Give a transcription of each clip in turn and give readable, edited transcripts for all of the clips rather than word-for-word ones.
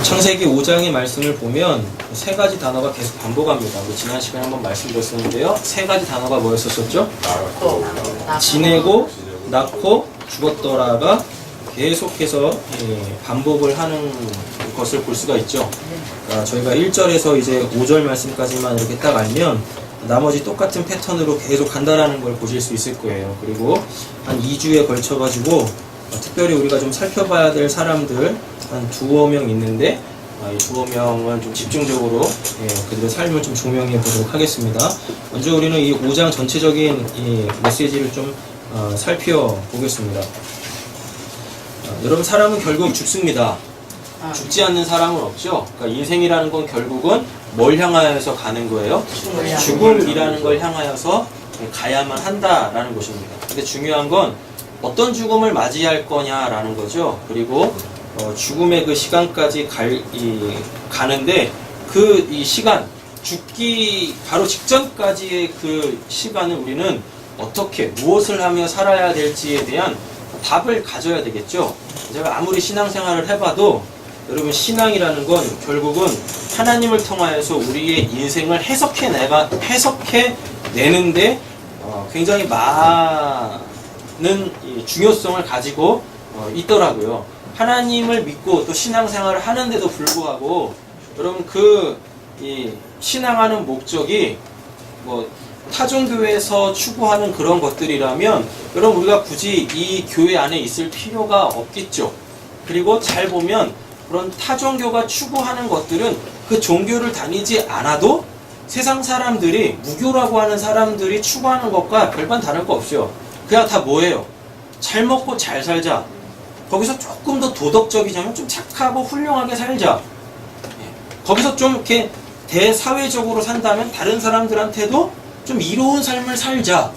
창세기 5장의 말씀을 보면 세 가지 단어가 계속 반복합니다. 우리 지난 시간에 한번 말씀드렸었는데요. 세 가지 단어가 뭐였었죠? 지내고, 낳고, 죽었더라가 계속해서 반복을 하는 것을 볼 수가 있죠. 그러니까 저희가 1절에서 이제 5절 말씀까지만 이렇게 딱 알면 나머지 똑같은 패턴으로 계속 간다라는 걸 보실 수 있을 거예요. 그리고 한 2주에 걸쳐가지고 특별히 우리가 좀 살펴봐야 될 사람들 한 두어 명 있는데 이 두어 명은 좀 집중적으로 그들의 삶을 좀 조명해 보도록 하겠습니다. 먼저 우리는 이 5장 전체적인 이 메시지를 좀 살펴보겠습니다. 여러분, 사람은 결국 죽습니다. 죽지 않는 사람은 없죠. 그러니까 인생이라는 건 결국은 뭘 향하여서 가는 거예요? 죽음이라는 걸 향하여서 가야만 한다라는 것입니다. 근데 중요한 건 어떤 죽음을 맞이할 거냐라는 거죠. 그리고 죽음의 그 시간까지 가는데 이 시간, 죽기 바로 직전까지의 그 시간을 우리는 어떻게, 무엇을 하며 살아야 될지에 대한 답을 가져야 되겠죠. 제가 아무리 신앙생활을 해봐도 여러분, 신앙이라는 건 결국은 하나님을 통하여서 우리의 인생을 해석해내는데 굉장히 많은 중요성을 가지고 있더라고요. 하나님을 믿고 또 신앙생활을 하는데도 불구하고 여러분, 신앙하는 목적이 타종교회에서 추구하는 그런 것들이라면 여러분, 우리가 굳이 이 교회 안에 있을 필요가 없겠죠. 그리고 잘 보면 그런 타종교가 추구하는 것들은 그 종교를 다니지 않아도 세상 사람들이, 무교라고 하는 사람들이 추구하는 것과 별반 다를 거 없어요. 그냥 다 뭐예요? 잘 먹고 잘 살자. 거기서 조금 더 도덕적이자면 좀 착하고 훌륭하게 살자. 거기서 좀 이렇게 대사회적으로 산다면 다른 사람들한테도 좀 이로운 삶을 살자.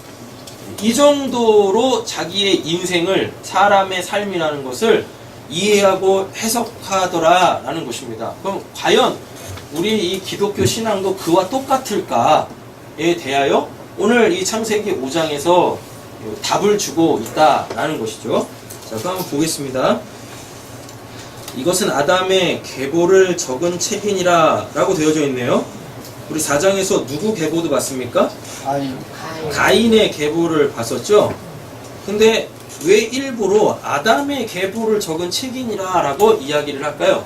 이 정도로 자기의 인생을, 사람의 삶이라는 것을 이해하고 해석하더라라는 것입니다. 그럼 과연 우리 이 기독교 신앙도 그와 똑같을까에 대하여 오늘 이 창세기 5장에서 답을 주고 있다라는 것이죠. 자, 그럼 한번 보겠습니다. 이것은 아담의 계보를 적은 책이니라 라고 되어져 있네요. 우리 4장에서 누구 계보도 봤습니까? 가인의 계보를 봤었죠. 근데 왜 일부러 아담의 계보를 적은 책이니라 라고 이야기를 할까요?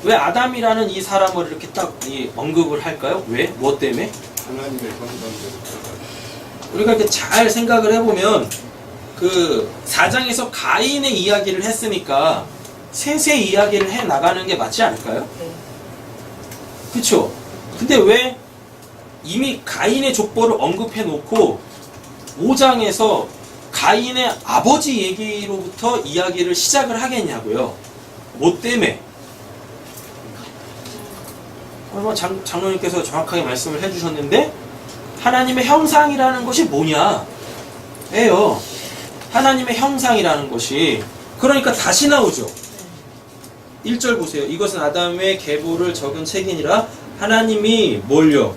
왜 아담이라는 이 사람을 이렇게 딱 언급을 할까요? 왜? 무엇 때문에? 하나님의 형상대로. 우리가 이렇게 잘 생각을 해보면 그 4장에서 가인의 이야기를 했으니까 셋의 이야기를 해 나가는 게 맞지 않을까요? 그쵸? 근데 왜 이미 가인의 족보를 언급해 놓고 5장에서 가인의 아버지 얘기로부터 이야기를 시작을 하겠냐고요? 뭐 때문에? 장로님께서 정확하게 말씀을 해주셨는데 하나님의 형상이라는 것이 뭐냐? 예요. 하나님의 형상이라는 것이, 그러니까 다시 나오죠. 1절 보세요. 이것은 아담의 계보를 적은 책이니라. 하나님이 뭘요?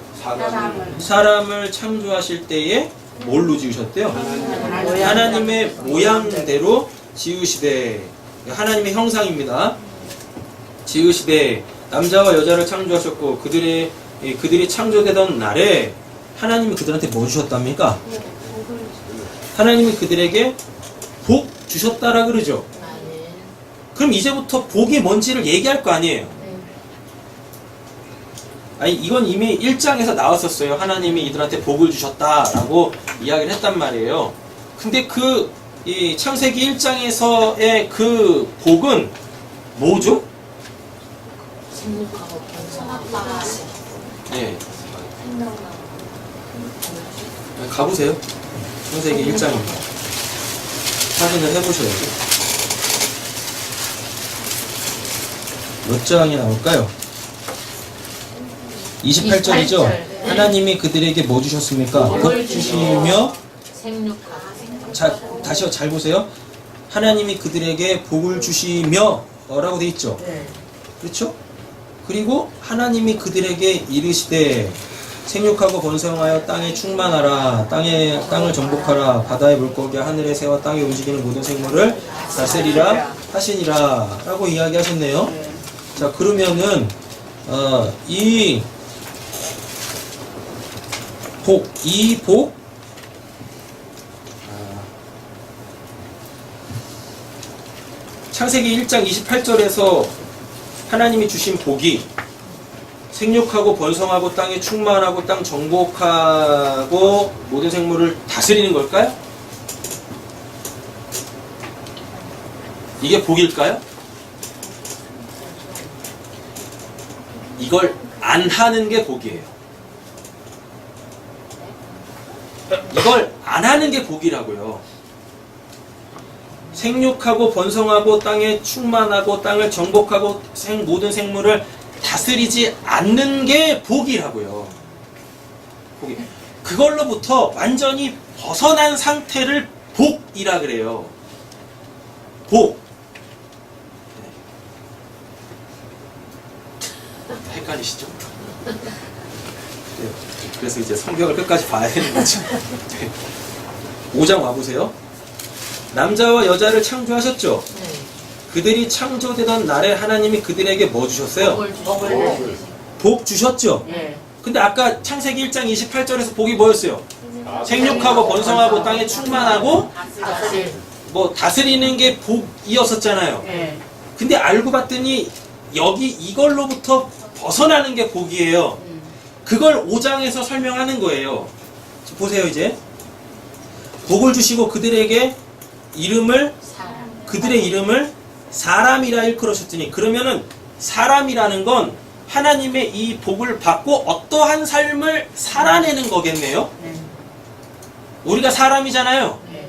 사람을 창조하실 때에 뭘로 지으셨대요? 하나님의 모양대로 지으시되. 하나님의 형상입니다. 지으시되 남자와 여자를 창조하셨고 그들이 창조되던 날에 하나님이 그들한테 뭐 주셨답니까? 하나님이 그들에게 복 주셨다라 그러죠. 그럼 이제부터 복이 뭔지를 얘기할 거 아니에요. 아니, 이건 이미 1장에서 나왔었어요. 하나님이 이들한테 복을 주셨다라고 이야기를 했단 말이에요. 근데 이 창세기 1장에서의 그 복은 뭐죠? 네. 가보세요. 창세기 1장입니다. 확인을 해보셔야죠. 몇 장이 나올까요? 28절이죠? 하나님이 그들에게 뭐 주셨습니까? 복 주시며 자, 다시요. 잘 보세요. 하나님이 그들에게 복을 주시며 라고 돼 있죠? 그렇죠? 그리고 하나님이 그들에게 이르시되 생육하고 번성하여 땅에 충만하라. 땅을 정복하라. 바다의 물고기와 하늘의 새와 땅에 움직이는 모든 생물을 다스리라. 하시니라 라고 이야기하셨네요. 네. 자, 그러면은 이 복 창세기 1장 28절에서 하나님이 주신 복이 생육하고 번성하고 땅에 충만하고 땅 정복하고 모든 생물을 다스리는 걸까요? 이게 복일까요? 이걸 안 하는 게 복이에요. 이걸 안 하는 게 복이라고요. 생육하고 번성하고 땅에 충만하고 땅을 정복하고 모든 생물을 다스리지 않는 게 복이라고요. 복이. 그걸로부터 완전히 벗어난 상태를 복이라 그래요. 복. 헷갈리시죠? 네. 그래서 이제 성경을 끝까지 봐야 되는 거죠. 네. 5장 와보세요. 남자와 여자를 창조하셨죠? 네. 그들이 창조되던 날에 하나님이 그들에게 뭐 주셨어요? 복 주셨죠? 네. 근데 아까 창세기 1장 28절에서 복이 뭐였어요? 생육하고 번성하고 땅에 충만하고 뭐 다스리는 게 복이었었잖아요. 네. 근데 알고 봤더니 여기 이걸로부터 벗어나는 게 복이에요. 그걸 5장에서 설명하는 거예요. 보세요 이제. 복을 주시고 그들의 이름을 사람이라 일컬으셨더니, 그러면은 사람이라는 건 하나님의 이 복을 받고 어떠한 삶을 살아내는 거겠네요. 우리가 사람이잖아요. 네.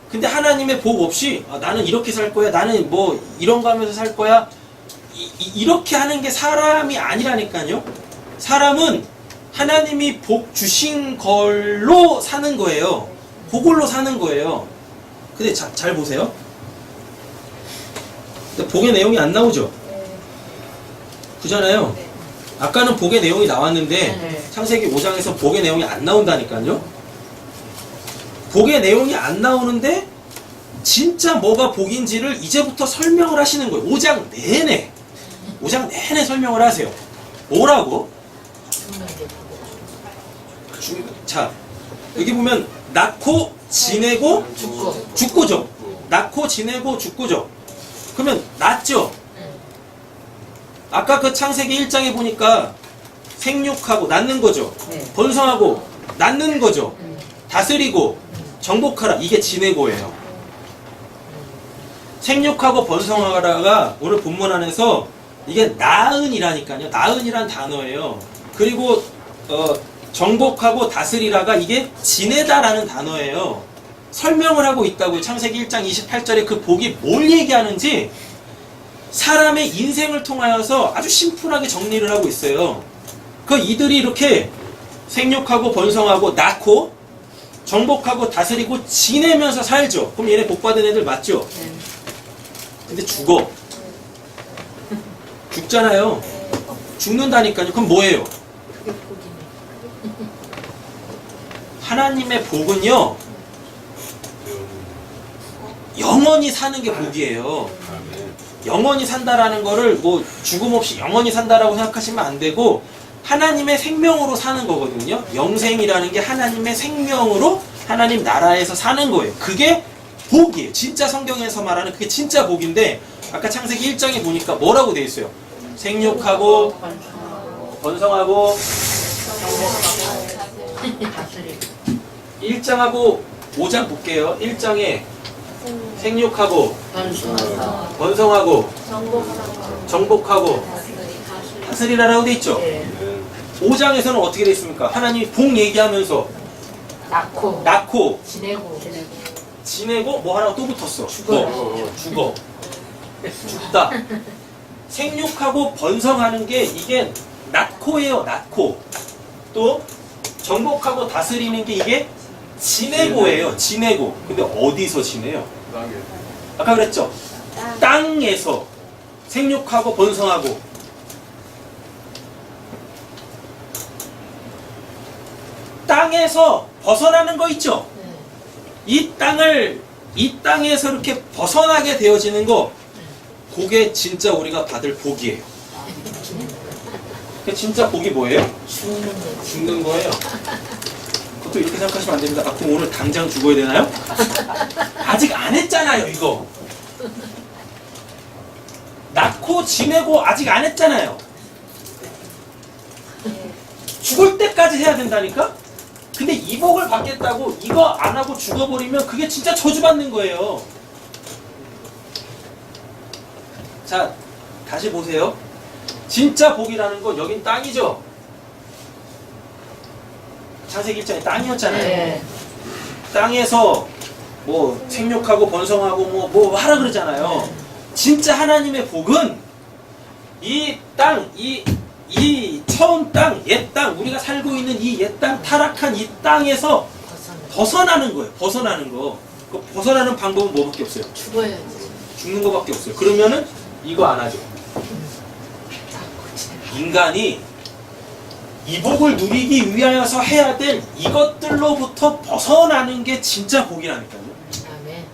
근데 하나님의 복 없이 나는 이렇게 살 거야, 나는 뭐 이런 거 하면서 살 거야, 이렇게 하는 게 사람이 아니라니까요. 사람은 하나님이 복 주신 걸로 사는 거예요. 그걸로 사는 거예요. 근데 잘 보세요. 근데 복의 내용이 안 나오죠? 그잖아요. 아까는 복의 내용이 나왔는데 창세기 5장에서 복의 내용이 안 나온다니까요. 복의 내용이 안 나오는데 진짜 뭐가 복인지를 이제부터 설명을 하시는 거예요. 5장 내내 설명을 하세요. 뭐라고? 자, 여기 보면 낳고 지내고 죽고죠. 낳고 지내고 죽고죠. 그러면 낳죠. 아까 그 창세기 1장에 보니까 생육하고 낳는 거죠. 번성하고 낳는 거죠. 다스리고 정복하라, 이게 지내고예요. 생육하고 번성하라가 오늘 본문 안에서 이게 나은이라니까요. 나은이란 단어예요. 그리고 정복하고 다스리라가 이게 지내다라는 단어예요. 설명을 하고 있다고요. 창세기 1장 28절에 그 복이 뭘 얘기하는지 사람의 인생을 통하여서 아주 심플하게 정리를 하고 있어요. 이들이 이렇게 생육하고 번성하고 낳고 정복하고 다스리고 지내면서 살죠. 그럼 얘네 복받은 애들 맞죠? 근데 죽잖아요. 죽는다니까요. 그럼 뭐예요? 하나님의 복은요, 영원히 사는 게 복이에요. 영원히 산다라는 거를 뭐 죽음 없이 영원히 산다라고 생각하시면 안 되고, 하나님의 생명으로 사는 거거든요. 영생이라는 게 하나님의 생명으로 하나님 나라에서 사는 거예요. 그게 복이에요. 진짜 성경에서 말하는 그게 진짜 복인데, 아까 창세기 1장에 보니까 뭐라고 돼 있어요? 생육하고 번성하고 1장하고 5장 볼게요. 1장에 생육하고 번성하고 정복하고 다스리라라고 돼 있죠. 5장에서는 어떻게 돼 있습니까? 하나님이 복 얘기하면서 낳고 지내고 뭐 하나 또 붙었어. 죽어. 죽다. 생육하고 번성하는 게 이게 낳고예요. 낳고. 또 정복하고 다스리는 게 이게 지내고예요. 지내고. 근데 어디서 지내요? 아까 그랬죠? 땅에서 생육하고 번성하고. 땅에서 벗어나는 거 있죠? 이 땅에서 이렇게 벗어나게 되어지는 거, 그게 진짜 우리가 받을 복이에요. 그 진짜 복이 뭐예요? 죽는 거예요. 그것도 이렇게 생각하시면 안 됩니다. 아, 그럼 오늘 당장 죽어야 되나요? 아직 안 했잖아요, 이거. 낳고 지내고 아직 안 했잖아요. 죽을 때까지 해야 된다니까? 근데 이 복을 받겠다고 이거 안 하고 죽어버리면 그게 진짜 저주받는 거예요. 자, 다시 보세요. 진짜 복이라는 거 여긴 땅이죠? 창세기 1장에 땅이었잖아요. 네. 땅에서 뭐 생육하고 번성하고 뭐 하라 그러잖아요. 진짜 하나님의 복은 이 땅, 이 처음 땅, 옛 땅, 우리가 살고 있는 이 옛 땅, 타락한 이 땅에서 벗어나는 거예요. 벗어나는 거. 그 벗어나는 방법은 뭐밖에 없어요? 죽어야지. 죽는 거밖에 없어요. 그러면은 이거 안 하죠. 인간이 이 복을 누리기 위하여서 해야 될 이것들로부터 벗어나는 게 진짜 복이라니까요. 아멘.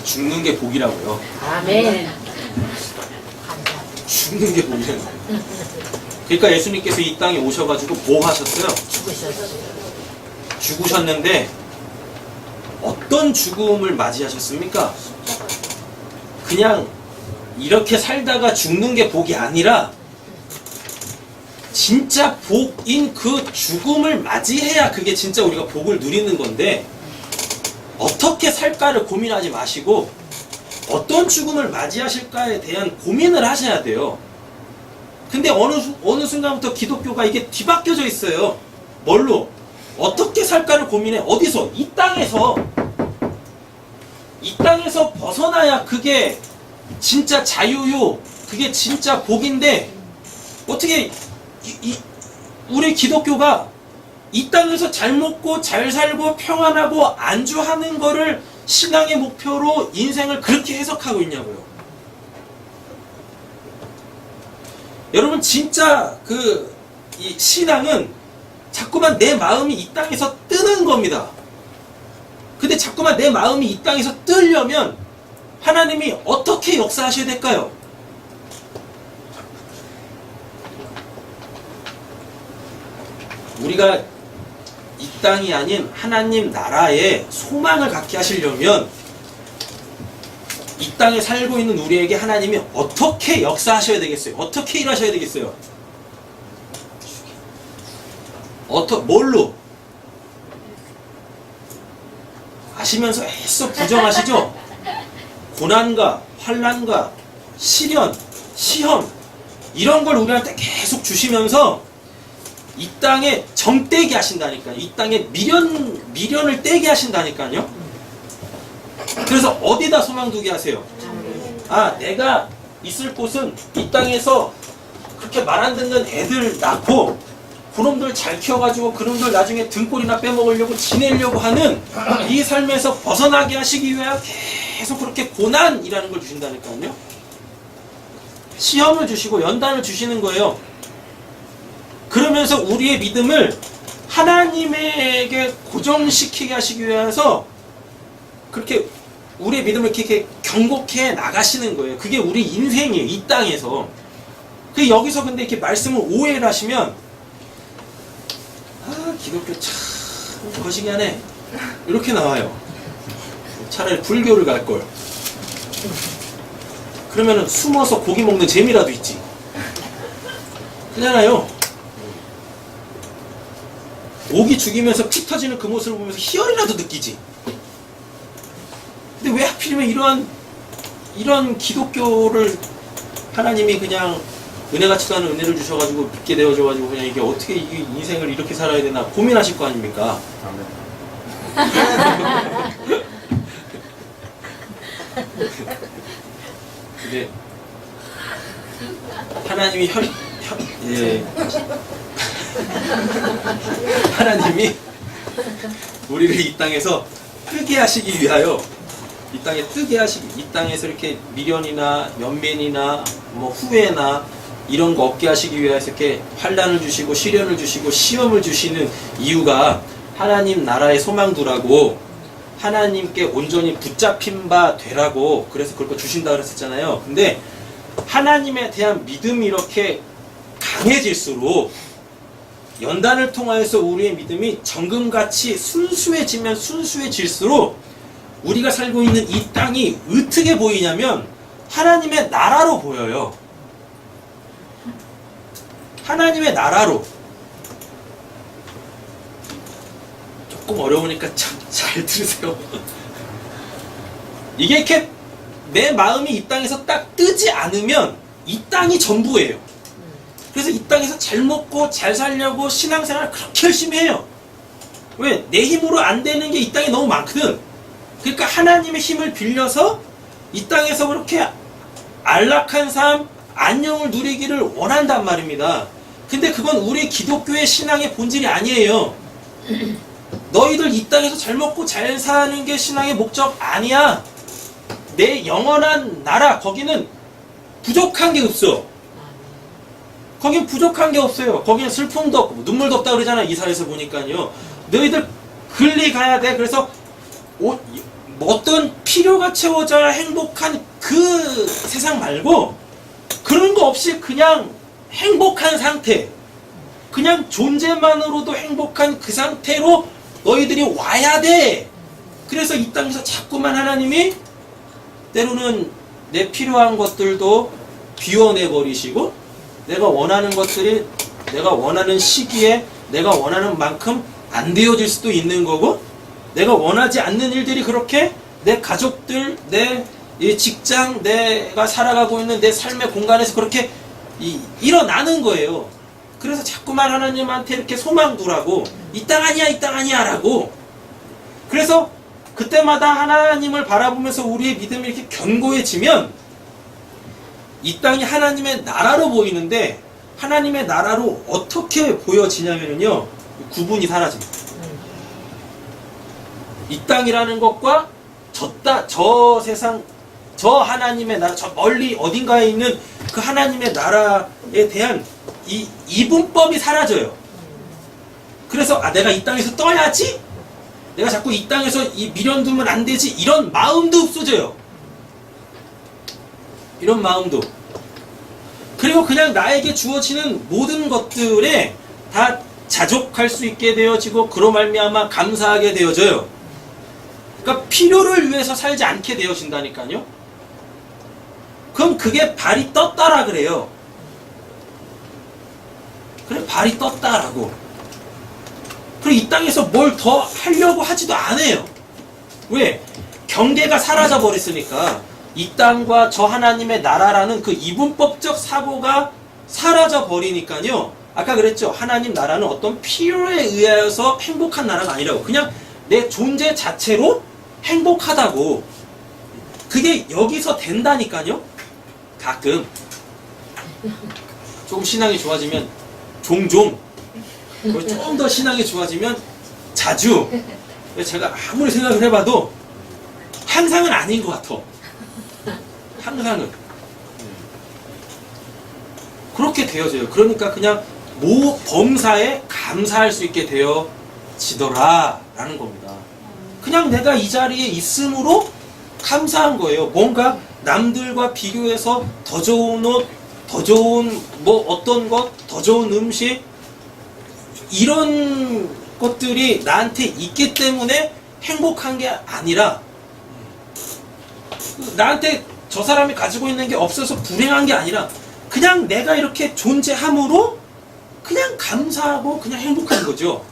죽는 게 복이라고요. 아멘. 죽는 게 복이라는 거예요. 그러니까 예수님께서 이 땅에 오셔가지고 뭐 하셨어요? 죽으셨어요. 죽으셨는데 어떤 죽음을 맞이하셨습니까? 그냥 이렇게 살다가 죽는 게 복이 아니라 진짜 복인 그 죽음을 맞이해야 그게 진짜 우리가 복을 누리는 건데, 어떻게 살까를 고민하지 마시고 어떤 죽음을 맞이하실까에 대한 고민을 하셔야 돼요. 근데 어느 순간부터 기독교가 이게 뒤바뀌어져 있어요. 뭘로? 어떻게 살까를 고민해. 어디서? 이 땅에서 벗어나야 그게 진짜 자유요. 그게 진짜 복인데, 어떻게 우리 기독교가 이 땅에서 잘 먹고 잘 살고 평안하고 안주하는 거를 신앙의 목표로 인생을 그렇게 해석하고 있냐고요. 여러분, 진짜 이 신앙은 자꾸만 내 마음이 이 땅에서 뜨는 겁니다. 근데 자꾸만 내 마음이 이 땅에서 뜨려면 하나님이 어떻게 역사하셔야 될까요? 우리가 이 땅이 아닌 하나님 나라에 소망을 갖게 하시려면 이 땅에 살고 있는 우리에게 하나님이 어떻게 역사하셔야 되겠어요? 어떻게 일하셔야 되겠어요? 뭘로? 아시면서 애써 부정하시죠? 고난과 환난과 시련, 시험, 이런 걸 우리한테 계속 주시면서 이 땅에 정떼게 하신다니까요. 이 땅에 미련을 떼게 하신다니까요. 그래서 어디다 소망 두게 하세요? 아, 내가 있을 곳은 이 땅에서 그렇게 말 안 듣는 애들 낳고 그놈들 잘 키워가지고 그놈들 나중에 등골이나 빼먹으려고 지내려고 하는 이 삶에서 벗어나게 하시기 위해 계속 그렇게 고난이라는 걸 주신다니까요. 시험을 주시고 연단을 주시는 거예요. 그러면서 우리의 믿음을 하나님에게 고정시키게 하시기 위해서 그렇게 우리의 믿음을 이렇게 경고해 나가시는 거예요. 그게 우리 인생이에요. 이 땅에서. 그 여기서 근데 이렇게 말씀을 오해를 하시면, 아, 기독교 참 거시기하네, 이렇게 나와요. 차라리 불교를 갈 걸. 그러면은 숨어서 고기 먹는 재미라도 있지. 그잖아요. 오기 죽이면서 피 터지는 그 모습을 보면서 희열이라도 느끼지. 근데 왜 하필이면 이런 기독교를 하나님이 그냥 은혜같지도 않은 은혜를 주셔가지고 믿게 되어져가지고 그냥 이게 어떻게 이 인생을 이렇게 살아야 되나 고민하실 거 아닙니까? 근데 하나님이 하나님이 우리를 이 땅에서 뜨게 하시기 위하여, 이 땅에서 이렇게 미련이나 연민이나 뭐 후회나 이런 거 없게 하시기 위해서 이렇게 환난을 주시고 시련을 주시고 시험을 주시는 이유가 하나님 나라의 소망 두라고, 하나님께 온전히 붙잡힌 바 되라고, 그래서 그걸 주신다 그랬었잖아요. 근데 하나님에 대한 믿음이 이렇게 강해질수록, 연단을 통하여서 우리의 믿음이 정금같이 순수해지면 순수해질수록 우리가 살고 있는 이 땅이 어떻게 보이냐면 하나님의 나라로 보여요. 하나님의 나라로. 조금 어려우니까 참 잘 들으세요. 이게 이렇게 내 마음이 이 땅에서 딱 뜨지 않으면 이 땅이 전부예요. 그래서 이 땅에서 잘 먹고 잘 살려고 신앙생활을 그렇게 열심히 해요. 왜? 내 힘으로 안 되는 게 이 땅에 너무 많거든. 그러니까 하나님의 힘을 빌려서 이 땅에서 그렇게 안락한 삶, 안녕을 누리기를 원한단 말입니다. 근데 그건 우리 기독교의 신앙의 본질이 아니에요. 너희들 이 땅에서 잘 먹고 잘 사는 게 신앙의 목적 아니야. 내 영원한 나라, 거기는 부족한 게 없어. 거긴 부족한 게 없어요. 거기는 슬픔도 없고 눈물도 없다 그러잖아. 이사에서 보니까요. 너희들 글리 가야 돼. 그래서 어떤 필요가 채워져야 행복한 그 세상 말고 그런 거 없이 그냥 행복한 상태, 그냥 존재만으로도 행복한 그 상태로 너희들이 와야 돼. 그래서 이 땅에서 자꾸만 하나님이 때로는 내 필요한 것들도 비워내버리시고, 내가 원하는 것들이 내가 원하는 시기에 내가 원하는 만큼 안 되어질 수도 있는 거고, 내가 원하지 않는 일들이 그렇게 내 가족들, 내 직장, 내가 살아가고 있는 내 삶의 공간에서 그렇게 일어나는 거예요. 그래서 자꾸만 하나님한테 이렇게 소망 두라고, 이 땅 아니야, 이 땅 아니야 라고. 그래서 그때마다 하나님을 바라보면서 우리의 믿음이 이렇게 견고해지면 이 땅이 하나님의 나라로 보이는데, 하나님의 나라로 어떻게 보여지냐면요, 구분이 사라집니다. 이 땅이라는 것과 저 세상, 저 하나님의 나라, 저 멀리 어딘가에 있는 그 하나님의 나라에 대한 이 이분법이 사라져요. 그래서 내가 이 땅에서 떠야지? 내가 자꾸 이 땅에서 미련 두면 안 되지? 이런 마음도 없어져요. 이런 마음도. 그리고 그냥 나에게 주어지는 모든 것들에 다 자족할 수 있게 되어지고, 그로 말미암아 감사하게 되어져요. 그러니까 필요를 위해서 살지 않게 되어진다니까요. 그럼 그게 발이 떴다라 그래요. 그래, 발이 떴다라고. 그리고 이 땅에서 뭘 더 하려고 하지도 않아요. 왜? 경계가 사라져 버렸으니까. 이 땅과 저 하나님의 나라라는 그 이분법적 사고가 사라져 버리니까요. 아까 그랬죠. 하나님 나라는 어떤 필요에 의하여서 행복한 나라가 아니라고. 그냥 내 존재 자체로 행복하다고. 그게 여기서 된다니까요. 가끔 조금 신앙이 좋아지면 종종, 좀 더 신앙이 좋아지면 자주. 제가 아무리 생각을 해봐도 항상은 아닌 것 같아. 항상은 그렇게 되어져요. 그러니까 그냥 범사에 감사할 수 있게 되어지더라 라는 겁니다. 그냥 내가 이 자리에 있음으로 감사한 거예요. 뭔가 남들과 비교해서 더 좋은 옷, 더 좋은 어떤 것, 더 좋은 음식, 이런 것들이 나한테 있기 때문에 행복한 게 아니라, 나한테 저 사람이 가지고 있는 게 없어서 불행한 게 아니라, 그냥 내가 이렇게 존재함으로 그냥 감사하고 그냥 행복한 거죠.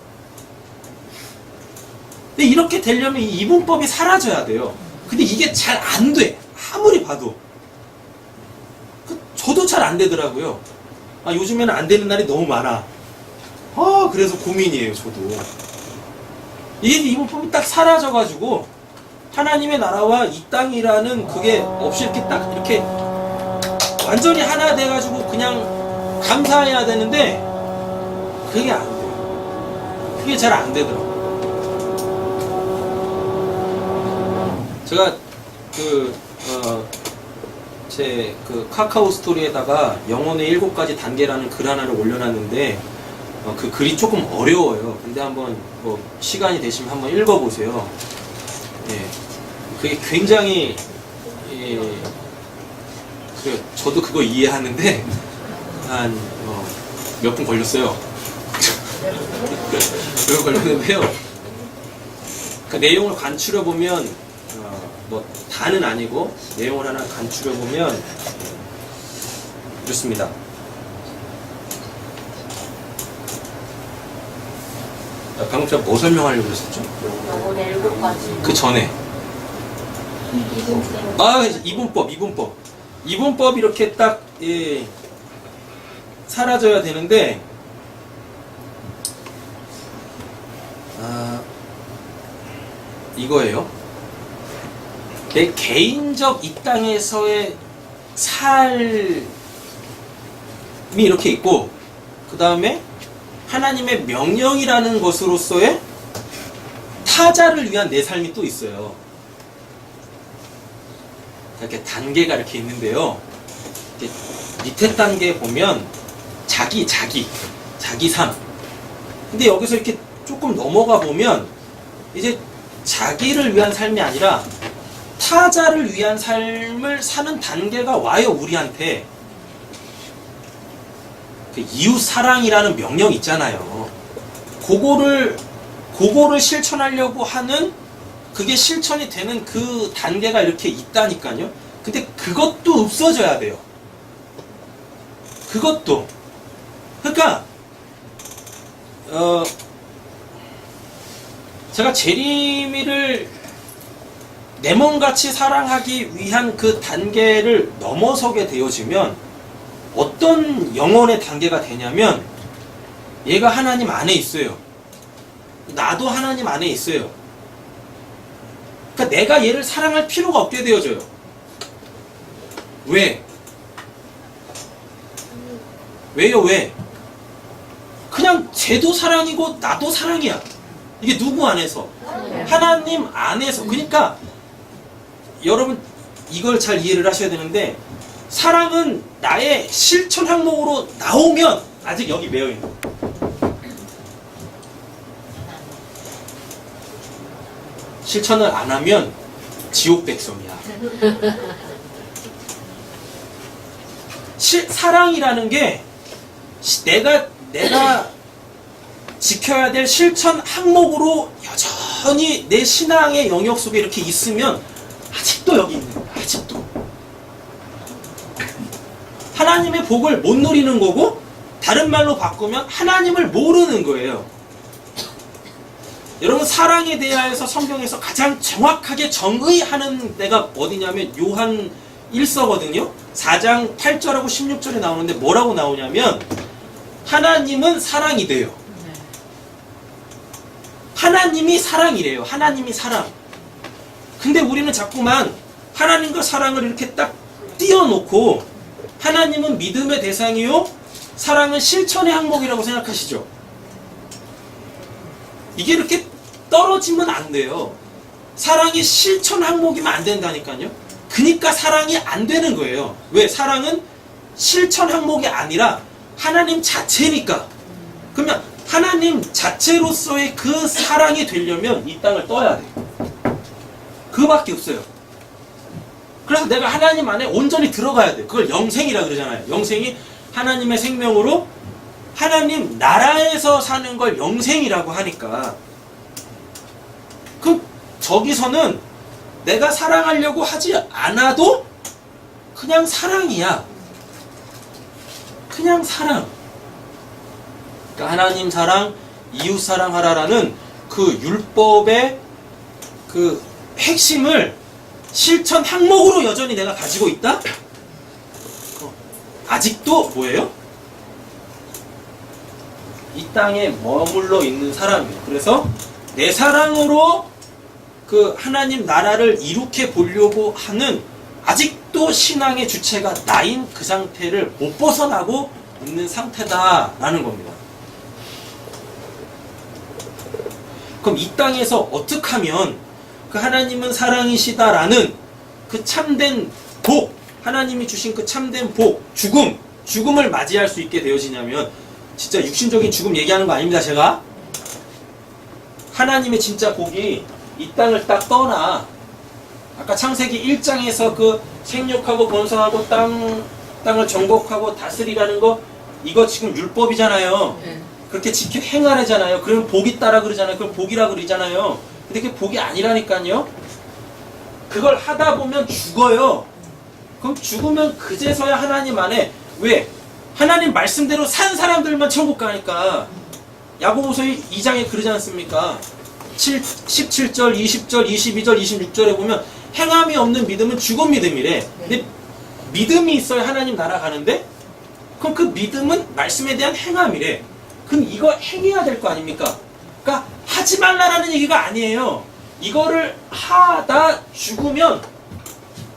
근데 이렇게 되려면 이 이분법이 사라져야 돼요. 근데 이게 잘 안 돼. 아무리 봐도. 저도 잘 안 되더라고요. 요즘에는 안 되는 날이 너무 많아. 그래서 고민이에요, 저도. 이게 이분법이 딱 사라져가지고, 하나님의 나라와 이 땅이라는 그게 없이 이렇게 딱 이렇게 완전히 하나 돼가지고 그냥 감사해야 되는데, 그게 안 돼요. 그게 잘 안 되더라고요. 제가 제 카카오 스토리에다가 영혼의 7가지 단계라는 글 하나를 올려놨는데, 그 글이 조금 어려워요. 근데 한번 뭐 시간이 되시면 한번 읽어보세요. 예, 그게 굉장히 그래 저도 그거 이해하는데 한 몇 분 걸렸어요. 몇 분 걸렸는데요. 그 내용을 간추려 보면 뭐 다는 아니고 내용을 하나 간추려 보면 이렇습니다. 방금 제가 뭐 설명하려고 그랬었죠? 오늘 7가지. 그 전에 이분법 이렇게 딱 사라져야 되는데 이거예요. 내 개인적 이 땅에서의 삶이 이렇게 있고 그 다음에 하나님의 명령이라는 것으로서의 타자를 위한 내 삶이 또 있어요. 이렇게 단계가 이렇게 있는데요. 이렇게 밑에 단계 보면 자기 삶. 근데 여기서 이렇게 조금 넘어가 보면 이제 자기를 위한 삶이 아니라 타자를 위한 삶을 사는 단계가 와요, 우리한테. 그 이웃 사랑이라는 명령 있잖아요. 그거를 실천하려고 하는 그게 실천이 되는 그 단계가 이렇게 있다니까요. 근데 그것도 없어져야 돼요. 그것도. 그러니까 제가 제리미를 내 몸같이 사랑하기 위한 그 단계를 넘어서게 되어지면 어떤 영혼의 단계가 되냐면 얘가 하나님 안에 있어요. 나도 하나님 안에 있어요. 그러니까 내가 얘를 사랑할 필요가 없게 되어져요. 왜? 왜요? 왜? 그냥 쟤도 사랑이고 나도 사랑이야. 이게 누구 안에서? 하나님 안에서. 그러니까 여러분 이걸 잘 이해를 하셔야 되는데 사랑은 나의 실천 항목으로 나오면 아직 여기 매여있는 거예요. 실천을 안 하면 지옥 백성이야. 사랑이라는 게 내가 지켜야 될 실천 항목으로 여전히 내 신앙의 영역 속에 이렇게 있으면 아직도 여기 있는 거야. 아직도. 하나님의 복을 못 누리는 거고 다른 말로 바꾸면 하나님을 모르는 거예요. 여러분 사랑에 대하여서 성경에서 가장 정확하게 정의하는 데가 어디냐면 요한 1서거든요. 4장 8절하고 16절에 나오는데 뭐라고 나오냐면 하나님은 사랑이 돼요. 하나님이 사랑이래요. 하나님이 사랑. 근데 우리는 자꾸만 하나님과 사랑을 이렇게 딱 띄워놓고 하나님은 믿음의 대상이요 사랑은 실천의 항목이라고 생각하시죠. 이게 이렇게 떨어지면 안 돼요. 사랑이 실천 항목이면 안 된다니까요. 그러니까 사랑이 안 되는 거예요. 왜? 사랑은 실천 항목이 아니라 하나님 자체니까. 그러면 하나님 자체로서의 그 사랑이 되려면 이 땅을 떠야 돼. 그거밖에 없어요. 그래서 내가 하나님 안에 온전히 들어가야 돼. 그걸 영생이라 그러잖아요. 영생이 하나님의 생명으로 하나님 나라에서 사는 걸 영생이라고 하니까 그럼 저기서는 내가 사랑하려고 하지 않아도 그냥 사랑이야. 그냥 사랑. 그러니까 하나님 사랑, 이웃 사랑하라라는 그 율법의 그 핵심을 실천 항목으로 여전히 내가 가지고 있다? 아직도 뭐예요? 이 땅에 머물러 있는 사람이에요. 그래서 내 사랑으로 그 하나님 나라를 이룩해 보려고 하는 아직도 신앙의 주체가 나인 그 상태를 못 벗어나고 있는 상태다라는 겁니다. 그럼 이 땅에서 어떻게 하면 그 하나님은 사랑이시다라는 그 참된 복, 하나님이 주신 그 참된 복, 죽음을 맞이할 수 있게 되어지냐면 진짜 육신적인 죽음 얘기하는 거 아닙니다, 제가. 하나님의 진짜 복이 이 땅을 딱 떠나. 아까 창세기 1장에서 그 생육하고 번성하고 땅을 정복하고 다스리라는 거, 이거 지금 율법이잖아요. 네. 그렇게 지켜 행하래잖아요. 그러면 복이 있다라 그러잖아요. 그럼 복이라 그러잖아요. 근데 그게 복이 아니라니까요. 그걸 하다 보면 죽어요. 그럼 죽으면 그제서야 하나님 안에, 왜? 하나님 말씀대로 산 사람들만 천국 가니까. 야고보서 2장에 그러지 않습니까? 17절, 20절, 22절, 26절에 보면 행함이 없는 믿음은 죽은 믿음이래. 근데 믿음이 있어야 하나님 나라 가는데, 그럼 그 믿음은 말씀에 대한 행함이래. 그럼 이거 행해야 될 거 아닙니까? 그러니까 하지 말라라는 얘기가 아니에요. 이거를 하다 죽으면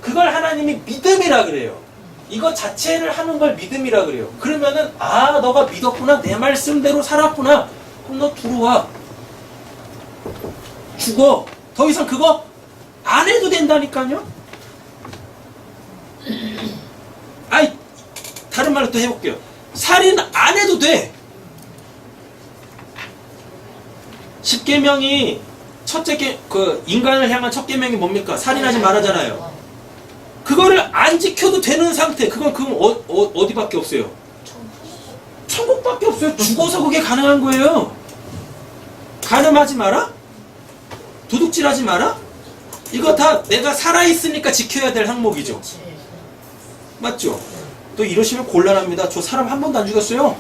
그걸 하나님이 믿음이라 그래요. 이거 자체를 하는 걸 믿음이라 그래요. 그러면은 아, 너가 믿었구나, 내 말씀대로 살았구나, 그럼 너 들어와. 죽어. 더 이상 그거 안 해도 된다니까요. 아이, 다른 말로 또 해볼게요. 살인 안 해도 돼. 10계명이 첫째 인간을 향한 첫 계명이 뭡니까? 살인하지 말아잖아요. 그거를 안 지켜도 되는 상태. 그건 어디밖에 없어요? 천국밖에 없어요. 죽어서 그게 가능한 거예요. 간음하지 마라? 도둑질하지 마라? 이거 다 내가 살아있으니까 지켜야 될 항목이죠. 맞죠? 또 이러시면 곤란합니다. 저 사람 한 번도 안 죽였어요.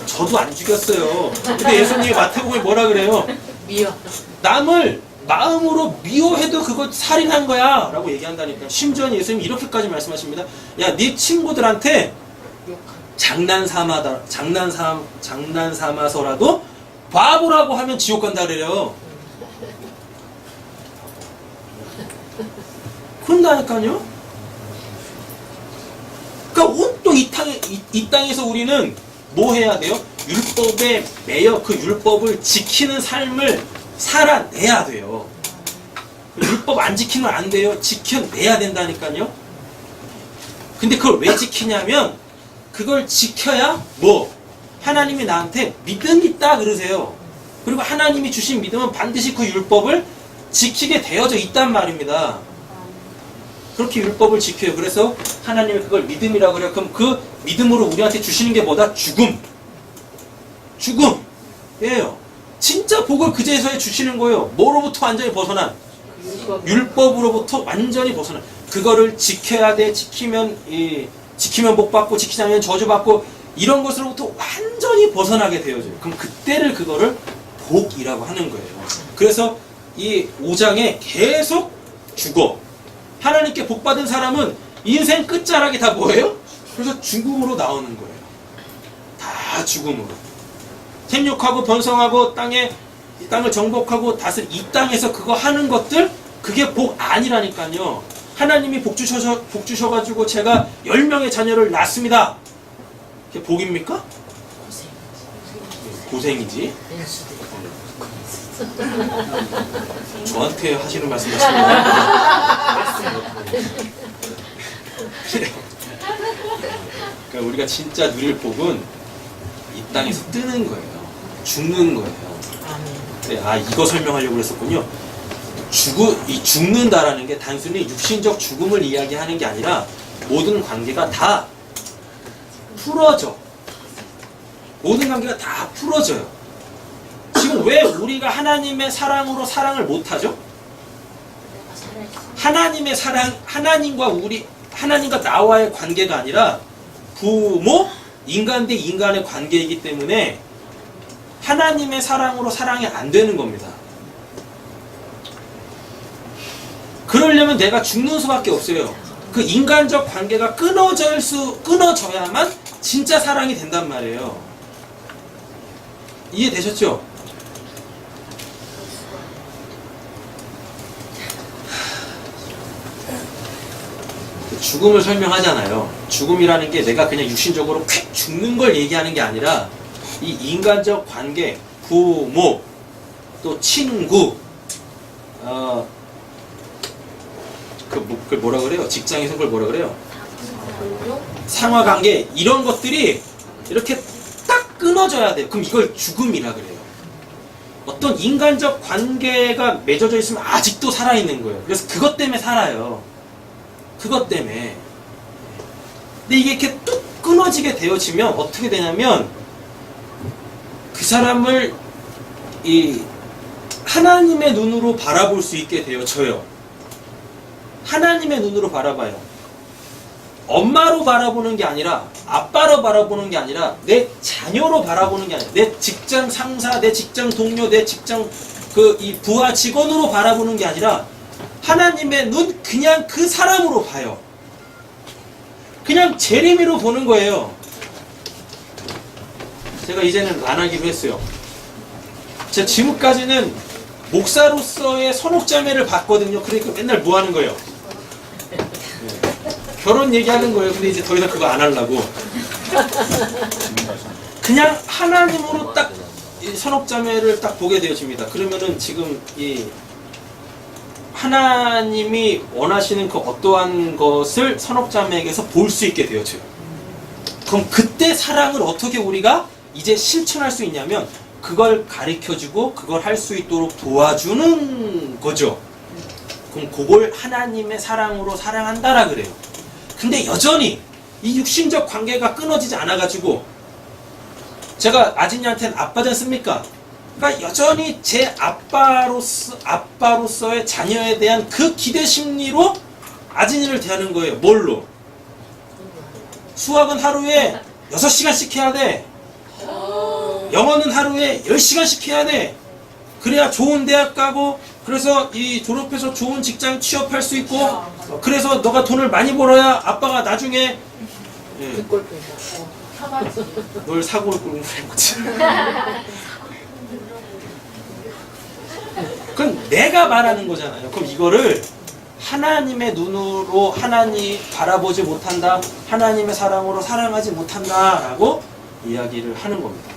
저도 안 죽였어요. 근데 예수님이 마태복음에 뭐라 그래요? 미워. 남을 마음으로 미워해도 그거 살인한 거야 라고 얘기한다니까. 심지어 예수님이 이렇게까지 말씀하십니다. 야, 네 친구들한테 장난삼아서라도 바보라고 하면 지옥 간다 그래요. 그런다니까요. 그러니까 온통 이 땅에서 우리는 뭐 해야 돼요? 율법에 매여 그 율법을 지키는 삶을 살아내야 돼요. 율법 안 지키면 안 돼요. 지켜내야 된다니까요. 근데 그걸 왜 지키냐면 그걸 지켜야 뭐 하나님이 나한테 믿음 있다 그러세요. 그리고 하나님이 주신 믿음은 반드시 그 율법을 지키게 되어져 있단 말입니다. 그렇게 율법을 지켜요. 그래서 하나님이 그걸 믿음이라고 그래요. 그럼 그 믿음으로 우리한테 주시는 게 뭐다? 죽음이에요. 진짜 복을 그제서야 주시는 거예요. 뭐로부터 완전히 벗어난? 율법으로부터 완전히 벗어난. 그거를 지켜야 돼. 지키면 복 받고, 지키지 않으면 저주 받고, 이런 것으로부터 완전히 벗어나게 되어져요. 그럼 그때를 그거를 복이라고 하는 거예요. 그래서 이 5장에 계속 죽어. 하나님께 복 받은 사람은 인생 끝자락이 다 뭐예요? 그래서 죽음으로 나오는 거예요. 다 죽음으로. 생육하고 번성하고 이 땅을 정복하고 다스리, 이 땅에서 그거 하는 것들, 그게 복 아니라니까요. 하나님이 복 주셔가지고 제가 10명의 자녀를 낳습니다. 그게 복입니까? 고생이지. 저한테 하시는 말씀 같습니다. 그러니까 우리가 진짜 누릴 복은 이 땅에서 뜨는 거예요. 죽는 거예요. 네, 이거 설명하려고 그랬었군요. 죽는다라는 게 단순히 육신적 죽음을 이야기하는 게 아니라 모든 관계가 다 풀어져. 모든 관계가 다 풀어져요. 지금 왜 우리가 하나님의 사랑으로 사랑을 못하죠? 하나님의 사랑, 하나님과 나와의 관계가 아니라 부모, 인간 대 인간의 관계이기 때문에 하나님의 사랑으로 사랑이 안 되는 겁니다. 그러려면 내가 죽는 수밖에 없어요. 그 인간적 관계가 끊어져야만 진짜 사랑이 된단 말이에요. 이해되셨죠? 죽음을 설명하잖아요. 죽음이라는 게 내가 그냥 육신적으로 쾌 죽는 걸 얘기하는 게 아니라 이 인간적 관계, 부모, 또 친구, 그걸 뭐라 그래요? 직장에서 그걸 뭐라 그래요? 상하관계, 이런 것들이 이렇게 딱 끊어져야 돼요. 그럼 이걸 죽음이라 그래요. 어떤 인간적 관계가 맺어져 있으면 아직도 살아있는 거예요. 그래서 그것 때문에 살아요. 그것 때문에. 근데 이게 이렇게 뚝 끊어지게 되어지면 어떻게 되냐면 그 사람을 이 하나님의 눈으로 바라볼 수 있게 되어져요. 하나님의 눈으로 바라봐요. 엄마로 바라보는 게 아니라, 아빠로 바라보는 게 아니라, 내 자녀로 바라보는 게 아니라, 내 직장 상사, 내 직장 동료, 내 직장 이 부하 직원으로 바라보는 게 아니라, 하나님의 눈 그냥 그 사람으로 봐요. 그냥 재림이로 보는 거예요. 제가 이제는 안 하기로 했어요. 제 지금까지는 목사로서의 선옥자매를 봤거든요. 그러니까 맨날 뭐 하는 거예요? 결혼 얘기하는 거예요. 근데 이제 더 이상 그거 안 하려고. 그냥 하나님으로 딱 이 선옥자매를 딱 보게 되어집니다. 그러면은 지금 이 하나님이 원하시는 그 어떠한 것을 선옥자매에게서 볼 수 있게 되어져요. 그럼 그때 사랑을 어떻게 우리가 이제 실천할 수 있냐면 그걸 가르쳐주고 그걸 할 수 있도록 도와주는 거죠. 그럼 그걸 하나님의 사랑으로 사랑한다라 그래요. 근데 여전히 이 육신적 관계가 끊어지지 않아가지고 제가 아진이한테는 아빠지 않습니까? 그러니까 여전히 제 아빠로서의 자녀에 대한 그 기대 심리로 아진이를 대하는 거예요. 뭘로? 수학은 하루에 6시간씩 해야 돼. 영어는 하루에 10시간씩 해야 돼. 그래야 좋은 대학 가고 그래서 이 졸업해서 좋은 직장 취업할 수 있고 그래서 너가 돈을 많이 벌어야 아빠가 나중에 널 사고를 끌고 그런 거지. 그건 내가 말하는 거잖아요. 그럼 이거를 하나님의 눈으로 하나님 바라보지 못한다. 하나님의 사랑으로 사랑하지 못한다. 라고 이야기를 하는 겁니다.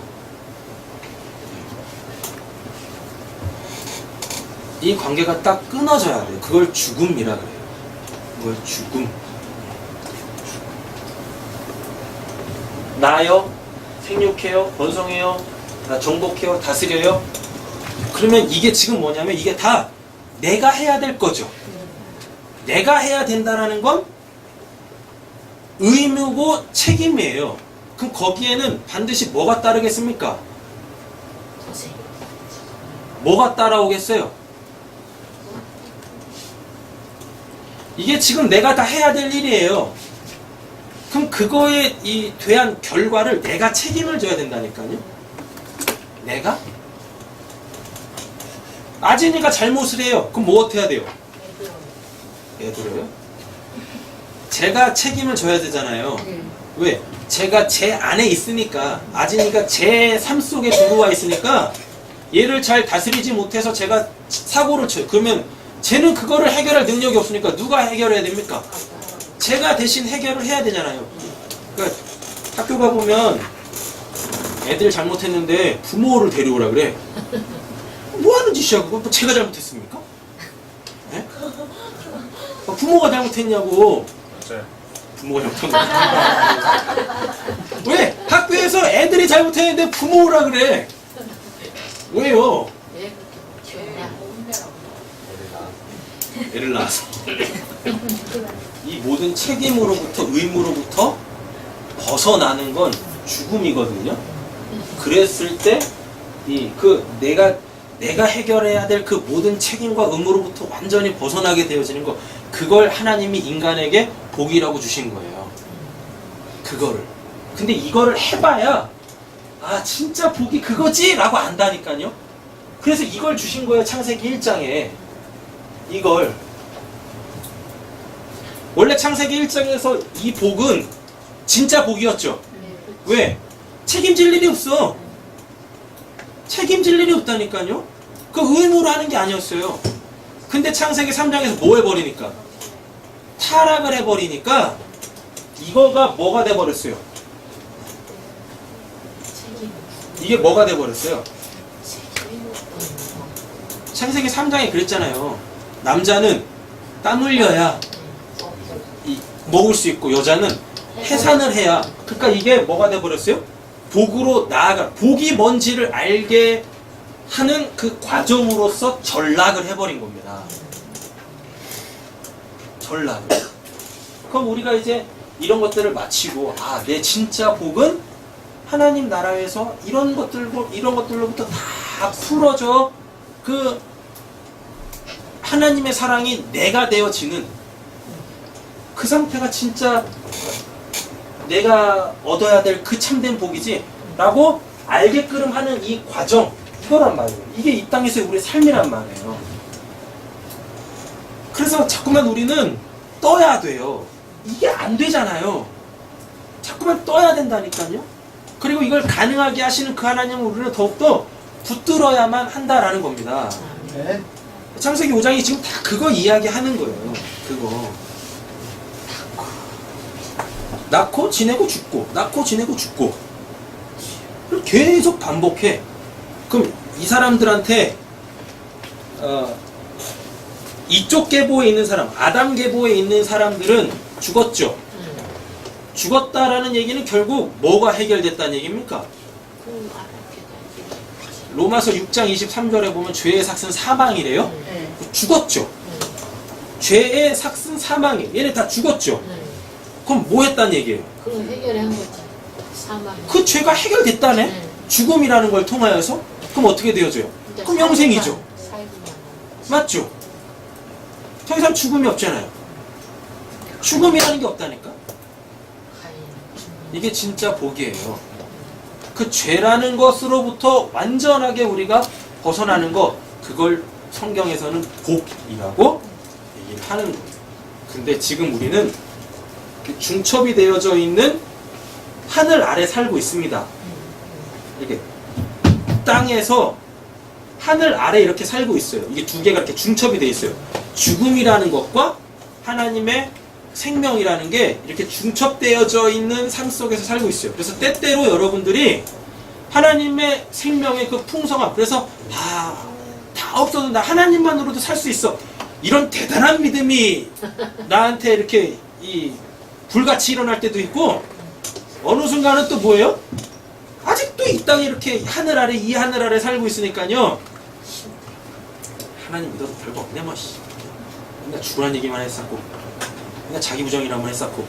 이 관계가 딱 끊어져야 돼요. 그걸 죽음이라 그래요. 그걸 죽음. 나요, 생육해요, 번성해요, 정복해요, 다스려요. 그러면 이게 지금 뭐냐면 이게 다 내가 해야 될 거죠. 내가 해야 된다라는 건 의무고 책임이에요. 그럼 거기에는 반드시 뭐가 따르겠습니까? 뭐가 따라오겠어요? 이게 지금 내가 다 해야 될 일이에요. 그럼 그거에 대한 결과를 내가 책임을 져야 된다니까요. 내가? 아진이가 잘못을 해요. 그럼 뭐 어떻게 해야 돼요? 애들어요? 제가 책임을 져야 되잖아요. 왜? 제가 제 안에 있으니까 아진이가 제 삶 속에 들어와 있으니까 얘를 잘 다스리지 못해서 제가 사고를 쳐요. 그러면 쟤는 그거를 해결할 능력이 없으니까 누가 해결해야 됩니까? 제가 대신 해결을 해야 되잖아요. 그러니까 학교 가보면 애들 잘못했는데 부모를 데려오라 그래. 뭐 하는 짓이야 그거? 뭐 제가 잘못했습니까? 네? 부모가 잘못했냐고. 부모가 잘못한 거야. 왜? 학교에서 애들이 잘못했는데 부모라 그래. 왜요? 애를 낳아서. 이 모든 책임으로부터 의무로부터 벗어나는 건 죽음이거든요. 그랬을 때 내가 해결해야 될 그 모든 책임과 의무로부터 완전히 벗어나게 되어지는 거, 그걸 하나님이 인간에게 복이라고 주신 거예요. 그거를. 근데 이거를 해봐야 아 진짜 복이 그거지 라고 안다니까요. 그래서 이걸 주신 거예요. 창세기 1장에 이걸. 원래 창세기 1장에서 이 복은 진짜 복이었죠. 왜? 책임질 일이 없어. 책임질 일이 없다니까요. 그 의무로 하는 게 아니었어요. 근데 창세기 3장에서 뭐 해버리니까? 타락을 해버리니까 이거가 뭐가 돼버렸어요? 이게 뭐가 돼버렸어요? 창세기 3장에 그랬잖아요. 남자는 땀 흘려야 먹을 수 있고 여자는 해산을 해야. 그러니까 이게 뭐가 돼버렸어요? 복으로 나아가 복이 뭔지를 알게 하는 그 과정으로서 전락을 해버린 겁니다. 전락을. 그럼 우리가 이제 이런 것들을 마치고 내 진짜 복은 하나님 나라에서 이런 것들로부터 다 풀어져 그 하나님의 사랑이 내가 되어지는 그 상태가 진짜 내가 얻어야 될 그 참된 복이지 라고 알게끔 하는 이 과정, 이거란 말이에요. 이게 이 땅에서의 우리의 삶이란 말이에요. 그래서 자꾸만 우리는 떠야 돼요. 이게 안 되잖아요. 자꾸만 떠야 된다니까요. 그리고 이걸 가능하게 하시는 그 하나님을 우리는 더욱더 붙들어야만 한다라는 겁니다. 네. 창세기 5장이 지금 다 그거 이야기하는 거예요. 그거. 낳고 지내고 죽고, 낳고 지내고 죽고. 그걸 계속 반복해. 그럼 이 사람들한테 이쪽 계보에 있는 사람, 아담 계보에 있는 사람들은 죽었죠. 죽었다라는 얘기는 결국 뭐가 해결됐다는 얘기입니까? 그럼 알았겠다. 로마서 6장 23절에 보면 죄의 삭은 사망이래요. 네. 죽었죠. 죄의 삭은 사망이. 얘네 다 죽었죠. 그럼 뭐 했다는 얘기예요? 그럼 해결한 거지. 사망. 그 죄가 해결됐다네? 네. 죽음이라는 걸 통하여서? 그럼 어떻게 되어져요? 그럼 영생이죠. 살기만. 맞죠? 더 이상 죽음이 없잖아요. 죽음이라는 게 없다니까? 이게 진짜 복이에요. 그 죄라는 것으로부터 완전하게 우리가 벗어나는 것, 그걸 성경에서는 복이라고 얘기를 하는 거예요. 근데 지금 우리는 중첩이 되어져 있는 하늘 아래 살고 있습니다. 이게 땅에서 하늘 아래 이렇게 살고 있어요. 이게 두 개가 이렇게 중첩이 되어 있어요. 죽음이라는 것과 하나님의 생명이라는 게 이렇게 중첩되어져 있는 삶 속에서 살고 있어요. 그래서 때때로 여러분들이 하나님의 생명의 그 풍성함, 그래서 다 없어도 나 하나님만으로도 살 수 있어, 이런 대단한 믿음이 나한테 이렇게 불같이 일어날 때도 있고, 어느 순간은 또 뭐예요? 아직도 이 땅에 이렇게 하늘 아래 살고 있으니까요, 하나님 믿어도 별거 없네 뭐. 맨날 죽으란 얘기만 했었고, 맨날 자기 부정이라만 했었고,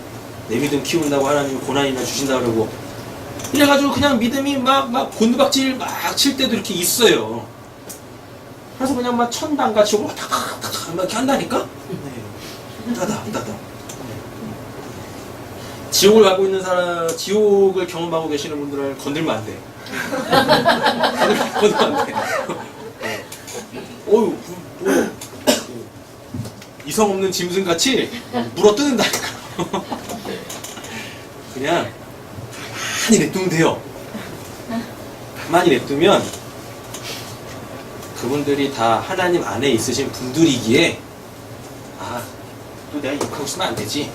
내 믿음 키운다고 하나님이 고난이나 주신다 그러고, 이래가지고 그냥 믿음이 막 곤두박질 막 칠 때도 이렇게 있어요. 그래서 그냥 막 천당같이 오고 탁탁탁 막 이렇게 한다니까? 따다. 지옥을 가고 있는 사람, 지옥을 경험하고 계시는 분들은 건들면 안 돼. 건들면 안 돼. 어휴, 이성 없는 짐승같이 물어 뜯는다니까. 그냥 가만히 냅두면 돼요. 가만히 냅두면 그분들이 다 하나님 안에 있으신 분들이기에, 또 내가 욕하고 있으면 안 되지,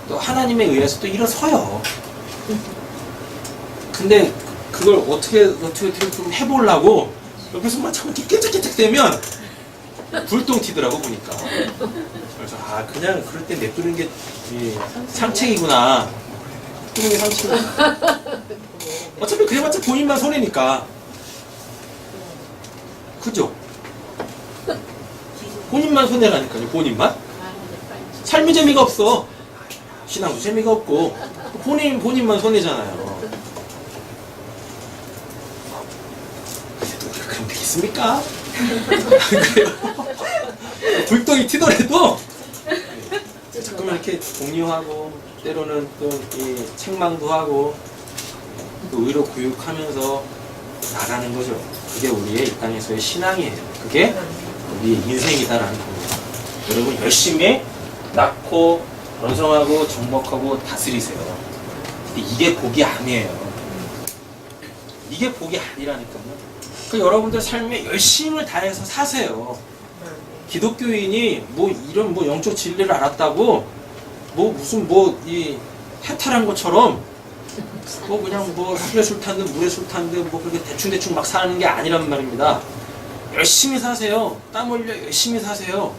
또 하나님에 의해서 또 일어서요. 근데 그걸 어떻게 좀 해보려고 옆에서 막 자꾸 깨짝깨짝 대면 불똥 튀더라고 보니까. 그래서 그냥 그럴 때 냅두는 게 상책이구나. 냅두는 게 상책이구나. 어차피 그래봤자 본인만 손해니까. 그죠? 본인만 손해라니까요. 본인만. 삶이 재미가 없어. 신앙도 재미가 없고 본인만 손해잖아요. 그럼 되겠습니까? 그래요. 불똥이 튀더라도 자꾸만 이렇게 공유하고, 때로는 또 이 책망도 하고, 또 의로 구육하면서 나가는 거죠. 그게 우리의 이 땅에서의 신앙이에요. 그게 우리의 인생이다라는 겁니다. 여러분 열심히 낳고 번성하고 정복하고 다스리세요. 근데 이게 복이 아니에요. 이게 복이 아니라니까요. 그 여러분들 삶에 열심을 다해서 사세요. 기독교인이 이런 영적 진리를 알았다고 무슨 이 해탈한 것처럼 그냥 술에 술 탄 듯 물에 술 탄 듯 그렇게 대충 막 사는 게 아니란 말입니다. 열심히 사세요. 땀 흘려 열심히 사세요.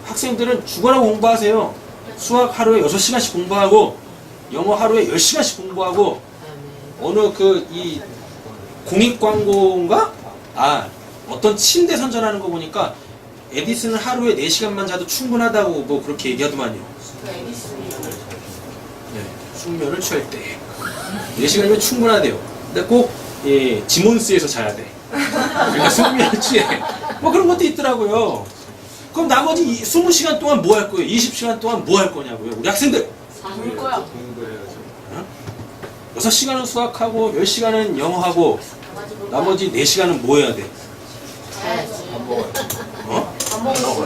학생들은 죽어라 공부하세요. 수학 하루에 6시간씩 공부하고, 영어 하루에 10시간씩 공부하고 아멘. 어느 이 공익광고인가? 어떤 침대 선전하는 거 보니까 에디슨은 하루에 4시간만 자도 충분하다고 뭐 그렇게 얘기하더만요. 네, 숙면을 취할 때 4시간이면 충분하대요. 근데 꼭 지몬스에서 자야 돼. 그러니까 숙면을 취해. 뭐 그런 것도 있더라고요. 그럼 나머지 20시간 동안 뭐 할 거예요? 20시간 동안 뭐 할 거냐고요? 우리 학생들! 울 거야. 6시간은 수학하고 10시간은 영어하고 나머지 4시간은 뭐 해야 돼? 자야지. 어?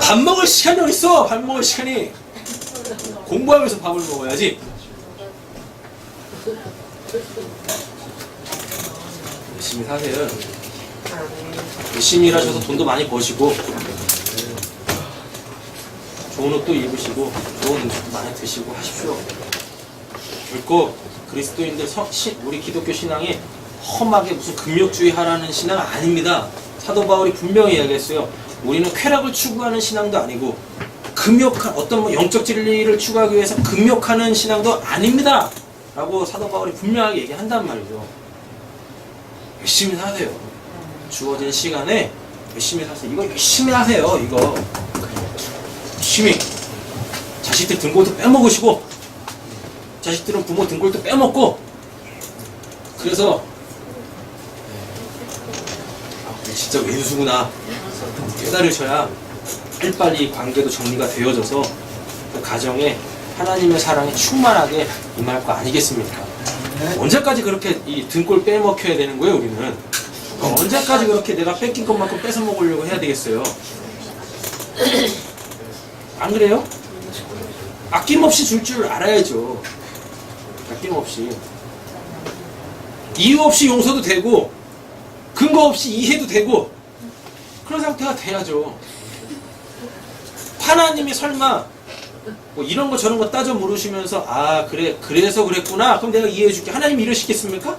밥 먹을 시간이 어딨어? 밥 먹을 시간이 공부하면서 밥을 먹어야지. 열심히 사세요. 열심히 일하셔서 돈도 많이 버시고 좋은 옷도 입으시고 좋은 음식도 많이 드시고 하십시오. 결코 그리스도인들 우리 기독교 신앙이 험하게 무슨 금욕주의 하라는 신앙 아닙니다. 사도 바울이 분명히 이야기했어요. 우리는 쾌락을 추구하는 신앙도 아니고 금욕한 어떤 뭐 영적 진리를 추구하기 위해서 금욕하는 신앙도 아닙니다. 라고 사도 바울이 분명하게 얘기한단 말이죠. 열심히 사세요. 주어진 시간에 열심히 사세요. 이거 열심히 하세요. 이거 열심히. 자식들 등골도 빼먹으시고 자식들은 부모 등골도 빼먹고 그래서 진짜 왼수구나 깨달으셔야 빨리빨리 관계도 정리가 되어져서 그 가정에 하나님의 사랑이 충만하게 임할 거 아니겠습니까? 언제까지 그렇게 이 등골 빼먹혀야 되는 거예요, 우리는? 언제까지 그렇게 내가 뺏긴 것만큼 뺏어 먹으려고 해야 되겠어요? 안 그래요? 아낌없이 줄 줄 알아야죠. 아낌없이. 이유 없이 용서도 되고 근거 없이 이해도 되고 그런 상태가 돼야죠. 하나님이 설마 뭐 이런 거 저런 거 따져 물으시면서 그래 그래서 그랬구나 그럼 내가 이해해 줄게 하나님 이러시겠습니까?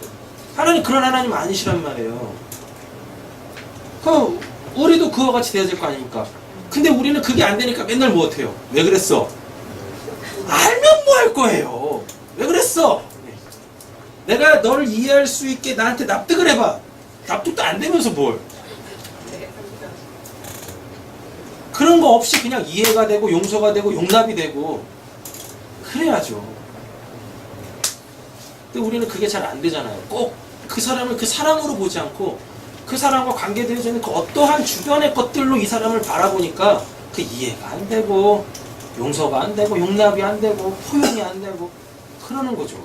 하나님 그런 하나님 아니시란 말이에요. 그럼 우리도 그와 같이 돼야 될 거 아닙니까? 근데 우리는 그게 안 되니까 맨날 뭐 어때요? 왜 그랬어? 알면 뭐 할 거예요? 왜 그랬어? 내가 너를 이해할 수 있게 나한테 납득을 해봐. 납득도 안 되면서 뭘? 그런 거 없이 그냥 이해가 되고 용서가 되고 용납이 되고 그래야죠. 근데 우리는 그게 잘 안 되잖아요. 꼭 그 사람을 그 사람으로 보지 않고 그 사람과 관계되어져 있는 그 어떠한 주변의 것들로 이 사람을 바라보니까 그 이해가 안 되고 용서가 안 되고 용납이 안 되고 포용이 안 되고 그러는 거죠.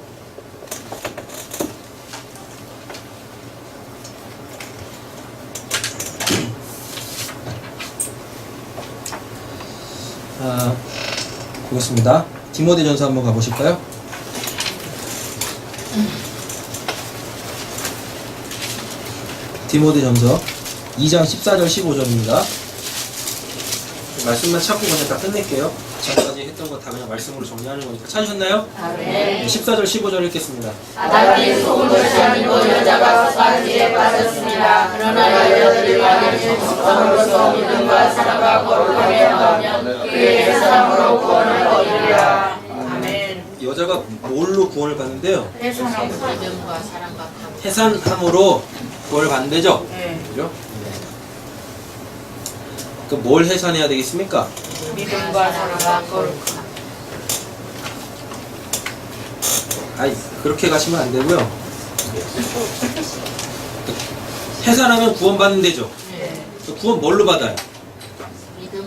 보겠습니다. 디모데전서 한번 가보실까요? 디모데전서 2장 14절 15절입니다. 말씀만 찾고 그냥 다 끝낼게요. 지금까지 했던 거 다 그냥 말씀으로 정리하는 거니까 찾으셨나요? 네. 14절 15절 읽겠습니다. 아담이 속은 것이 아니고 여자가 사지에 빠졌습니다. 그러나 여자들이 만일 정성으로서 믿음과 사랑과 거룩함에 나오면 그의 사랑으로 구원을 얻으리라. 아멘. 여자가 뭘로 구원을 받는데요? 해산함. 믿음과 사랑과 감. 해산함으로 구원을 받는데죠? 네. 그죠? 그럼 뭘 해산해야 되겠습니까? 믿음과 사랑과 거룩함. 그렇게 가시면 안 되고요. 해산하면 구원받는 데죠. 네. 구원 뭘로 받아요? 믿음.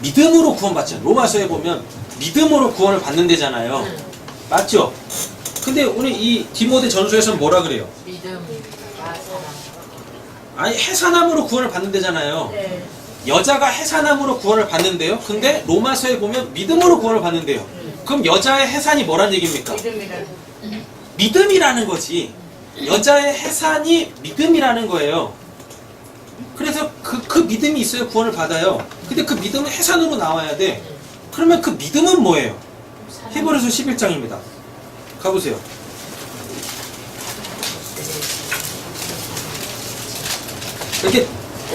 믿음으로 구원받잖아요. 로마서에 보면 믿음으로 구원을 받는 데잖아요. 맞죠? 근데 오늘 이 디모데 전서에서는 뭐라 그래요? 믿음과 사랑. 해산함으로 구원을 받는 데잖아요. 네. 여자가 해산함으로 구원을 받는데요. 근데 로마서에 보면 믿음으로 구원을 받는데요. 그럼 여자의 해산이 뭐란 얘기입니까? 믿음이란. 믿음이라는 거지. 여자의 해산이 믿음이라는 거예요. 그래서 그 믿음이 있어야 구원을 받아요. 근데 그 믿음은 해산으로 나와야 돼. 그러면 그 믿음은 뭐예요? 히브리서 11장입니다. 가보세요. 이렇게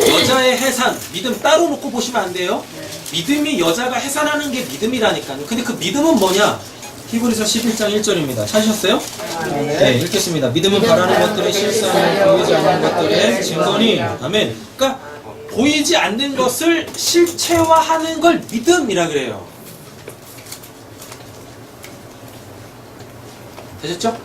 여자의 해산, 믿음 따로 놓고 보시면 안 돼요. 믿음이 여자가 해산하는 게 믿음이라니까요. 근데 그 믿음은 뭐냐? 히브리서 11장 1절입니다. 찾으셨어요? 네, 읽겠습니다. 믿음은 바라는 것들의 실상을 보이지 않는 것들의 증거니. 아멘. 그러니까 보이지 않는 것을 실체화하는 걸 믿음이라 그래요. 되셨죠?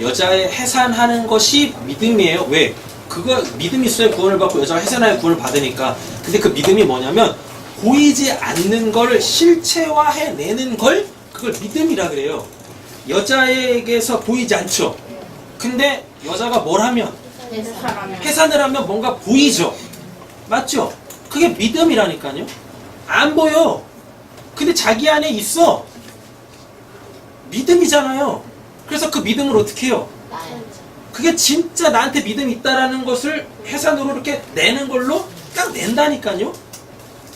여자의 해산하는 것이 믿음이에요. 왜? 그거 믿음이 있어야 구원을 받고 여자가 해산하여 구원을 받으니까. 근데 그 믿음이 뭐냐면 보이지 않는 걸 실체화해내는 걸 그걸 믿음이라 그래요. 여자에게서 보이지 않죠. 근데 여자가 뭘 하면 해산을 하면 뭔가 보이죠. 맞죠? 그게 믿음이라니까요. 안 보여. 근데 자기 안에 있어. 믿음이잖아요. 그래서 그 믿음을 어떻게 해요? 그게 진짜 나한테 믿음이 있다라는 것을 해산으로 이렇게 내는 걸로 딱 낸다니까요.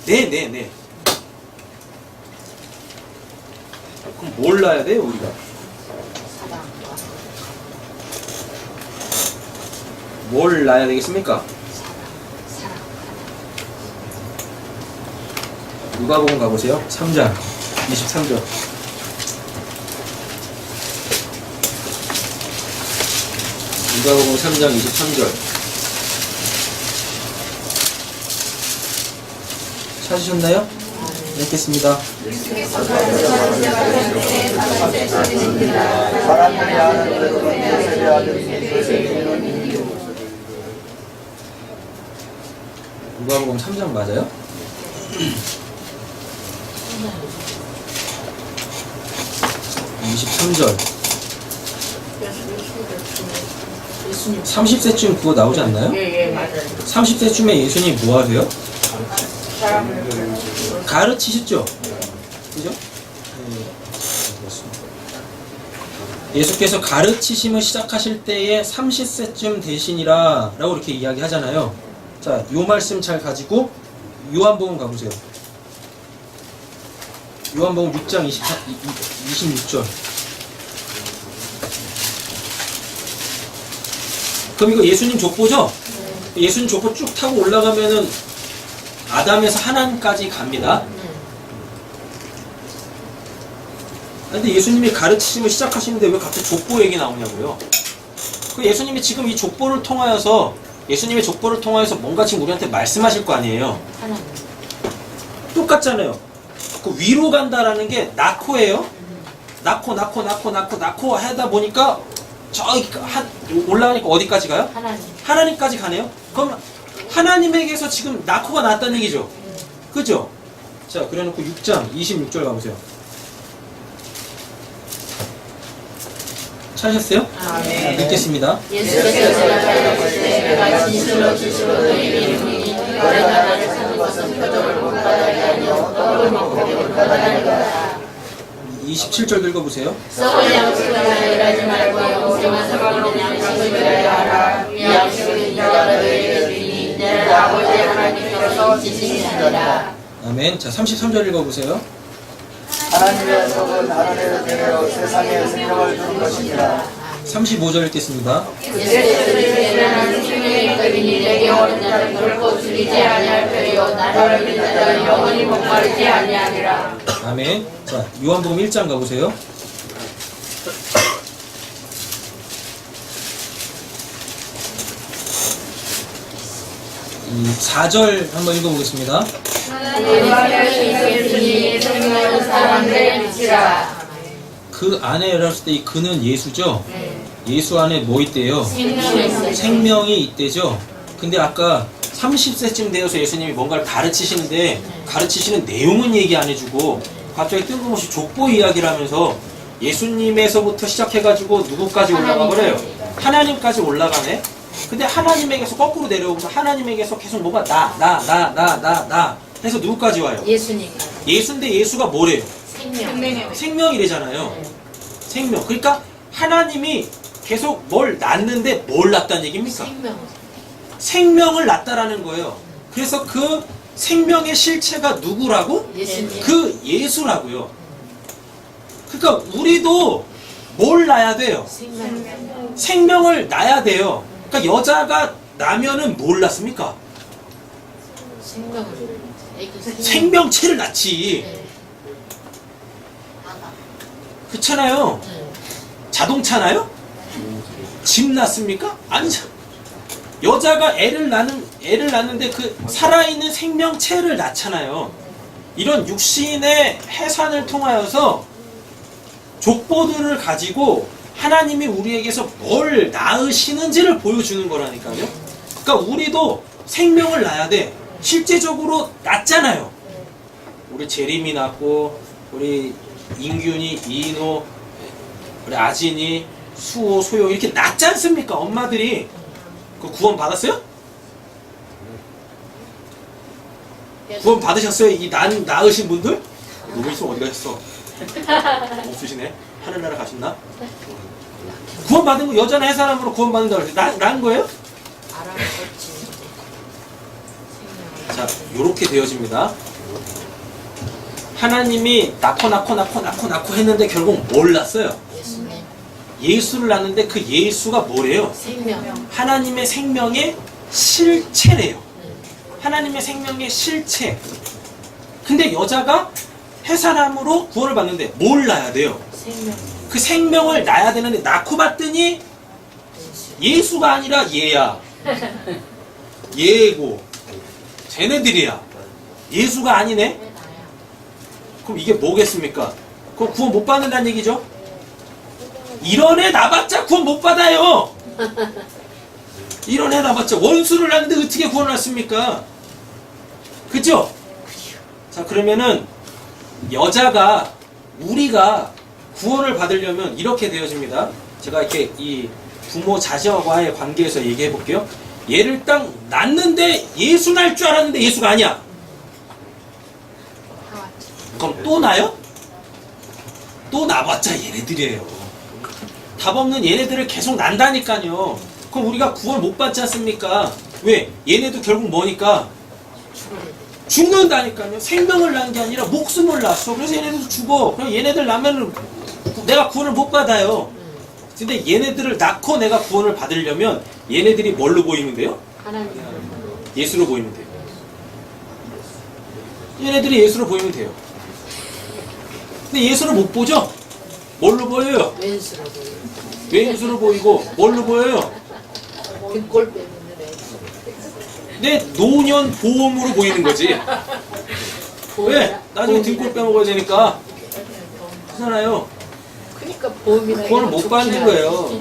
네. 그럼 뭘 놔야 돼요, 우리가? 뭘 놔야 되겠습니까? 누가복음 가보세요. 3장 23절. 누가복음 3장 23절. 찾으셨나요? 읽겠습니다. 누가복음 3장 맞아요? 23절. 30세쯤 그거 나오지 않나요? 예, 맞아요. 30세쯤에 예수님이 뭐 하세요? 가르치셨죠? 그죠? 네, 그렇습니다. 예수께서 가르치심을 시작하실 때에 30세쯤 되시니라 라고 이렇게 이야기하잖아요. 자, 요 말씀 잘 가지고 요한복음 가보세요. 요한복음 6장 26절. 그럼 이거 예수님 족보죠? 예수님 족보 쭉 타고 올라가면은 아담에서 하나님까지 갑니다. 근데 예수님이 가르치심을 시작하시는데 왜 갑자기 족보 얘기 나오냐고요? 그 예수님이 지금 이 족보를 통하여서 예수님의 족보를 통하여서 뭔가 지금 우리한테 말씀하실 거 아니에요? 똑같잖아요. 그 위로 간다라는 게 낳고예요. 낳고 하다 보니까 저기 올라가니까 어디까지 가요? 하나님까지 가네요. 그럼 하나님에게서 지금 낳고가 났다는 얘기죠. 그죠? 자, 그래놓고 6장 26절 가보세요. 찾으셨어요? 네. 읽겠습니다. 예수께서 대답하여 내가 진실로 너희에게 이르노니 너희가 나를 찾는 것은 표적을 못 받아야 하며 떡을 먹고 배고파하는 거다. 27절 읽어보세요. 썩을 양식을 하여 일하지 말고 영생한 살아있는 양식을 일하야 하라. 이 양식을 인자가 너희에게 주니 내 아버지 하나님께서 지시니라. 아멘. 자, 33절 읽어보세요. 하나님의 속은 하늘에서 내려 세상에 생명을 주는 것입니다. 35절 읽겠습니다. 예수께서 일어나는 생명의 떡이니 내게 오는 자는 결코 줄이지 아니할 터이요 나를 믿는 자는 영원히 목마르지 아니하리라. 아멘. 자, 요한복음 1장 가보세요. 이 4절 한번 읽어보겠습니다. 그 안에 열었을 때 이 그는 예수죠? 예수 안에 뭐 있대요? 생명이 있대죠? 근데 아까 30세쯤 되어서 예수님이 뭔가를 가르치시는데 가르치시는 내용은 얘기 안 해주고 갑자기 뜬금없이 족보 이야기를 하면서 예수님에서부터 시작해가지고 누구까지 올라가 버려요? 하나님까지 올라가네? 근데 하나님에게서 거꾸로 내려오면서 하나님에게서 계속 뭐가 나 해서 누구까지 와요? 예수님. 예수인데 예수가 뭐래요? 생명. 생명이래잖아요. 생명. 그러니까 하나님이 계속 뭘 낳는데 뭘 낳다는 얘기입니까? 생명. 생명을 낳다라는 거예요. 그래서 그 생명의 실체가 누구라고? 예수님. 그 예수라고요. 그러니까 우리도 뭘 낳아야 돼요? 생명. 생명을 낳아야 돼요. 그러니까 여자가 나면은 뭘 낳습니까? 생명을 애기 생명체를 낳지. 네. 아가. 그렇잖아요. 네. 자동차나요? 집 낳습니까? 아니죠. 여자가 애를 낳는데 그 살아있는 생명체를 낳잖아요. 이런 육신의 해산을 통하여서 족보들을 가지고 하나님이 우리에게서 뭘 낳으시는지를 보여주는 거라니까요. 그러니까 우리도 생명을 낳아야 돼. 실제적으로 낳잖아요. 우리 재림이 낳고, 우리 인균이, 이인호, 우리 아진이, 수호, 소요 이렇게 낳지 않습니까? 엄마들이. 그 구원 받았어요? 구원 받으셨어요? 이 낳으신 분들? 누구 있으면 어디 가셨어? 없으시네. 하늘나라 가셨나? 구원 받은 거 여자나 해사람으로 구원 받는다고 그랬어요. 낳은 거예요? 알아먹었지. 자, 요렇게 되어집니다. 하나님이 낳고 했는데 결국 뭘 낳았어요? 예수님. 예수를 낳는데 그 예수가 뭐래요? 생명. 하나님의 생명의 실체래요. 하나님의 생명의 실체. 근데 여자가 해사람으로 구원을 받는데 뭘 낳아야 돼요? 생명. 그 생명을 낳아야 되는데 낳고 봤더니 예수가 아니라 얘야. 얘고 쟤네들이야. 예수가 아니네? 왜 나야? 그럼 이게 뭐겠습니까? 그럼 구원 못 받는다는 얘기죠? 이런 애 낳아봤자 구원 못 받아요. 이런 애 낳아봤자 원수를 낳는데 어떻게 구원을 받습니까? 그죠? 자, 그러면은 여자가 우리가 구원을 받으려면 이렇게 되어집니다. 제가 이렇게 이 부모 자식하고의 관계에서 얘기해 볼게요. 얘를 딱 낳는데 예수 날 줄 알았는데 예수가 아니야. 하왔지. 그럼 또 나요? 또 낳아봤자 얘네들이에요. 답 없는 얘네들을 계속 난다니까요. 그럼 우리가 구원 못 받지 않습니까? 왜? 얘네도 결국 뭐니까? 죽어야 돼. 죽는다니까요. 생명을 낳은 게 아니라 목숨을 낳았어. 그래서 얘네들도 죽어. 그럼 얘네들 낳으면 내가 구원을 못 받아요. 근데 얘네들을 낳고 내가 구원을 받으려면 얘네들이 뭘로 보이면 돼요? 하나님. 예수로 보이면 돼요. 얘네들이 예수로 보이면 돼요. 근데 예수를 못 보죠? 뭘로 보여요? 왼수로 보여. 왼수로 보이고 뭘로 보여요? 등골 빼는 애. 내 노년 보험으로 보이는 거지. 왜? 나중에 등골 빼먹어야 되니까. 그렇잖아요. 그러니까 보험이나 구원을 못 받는 거예요.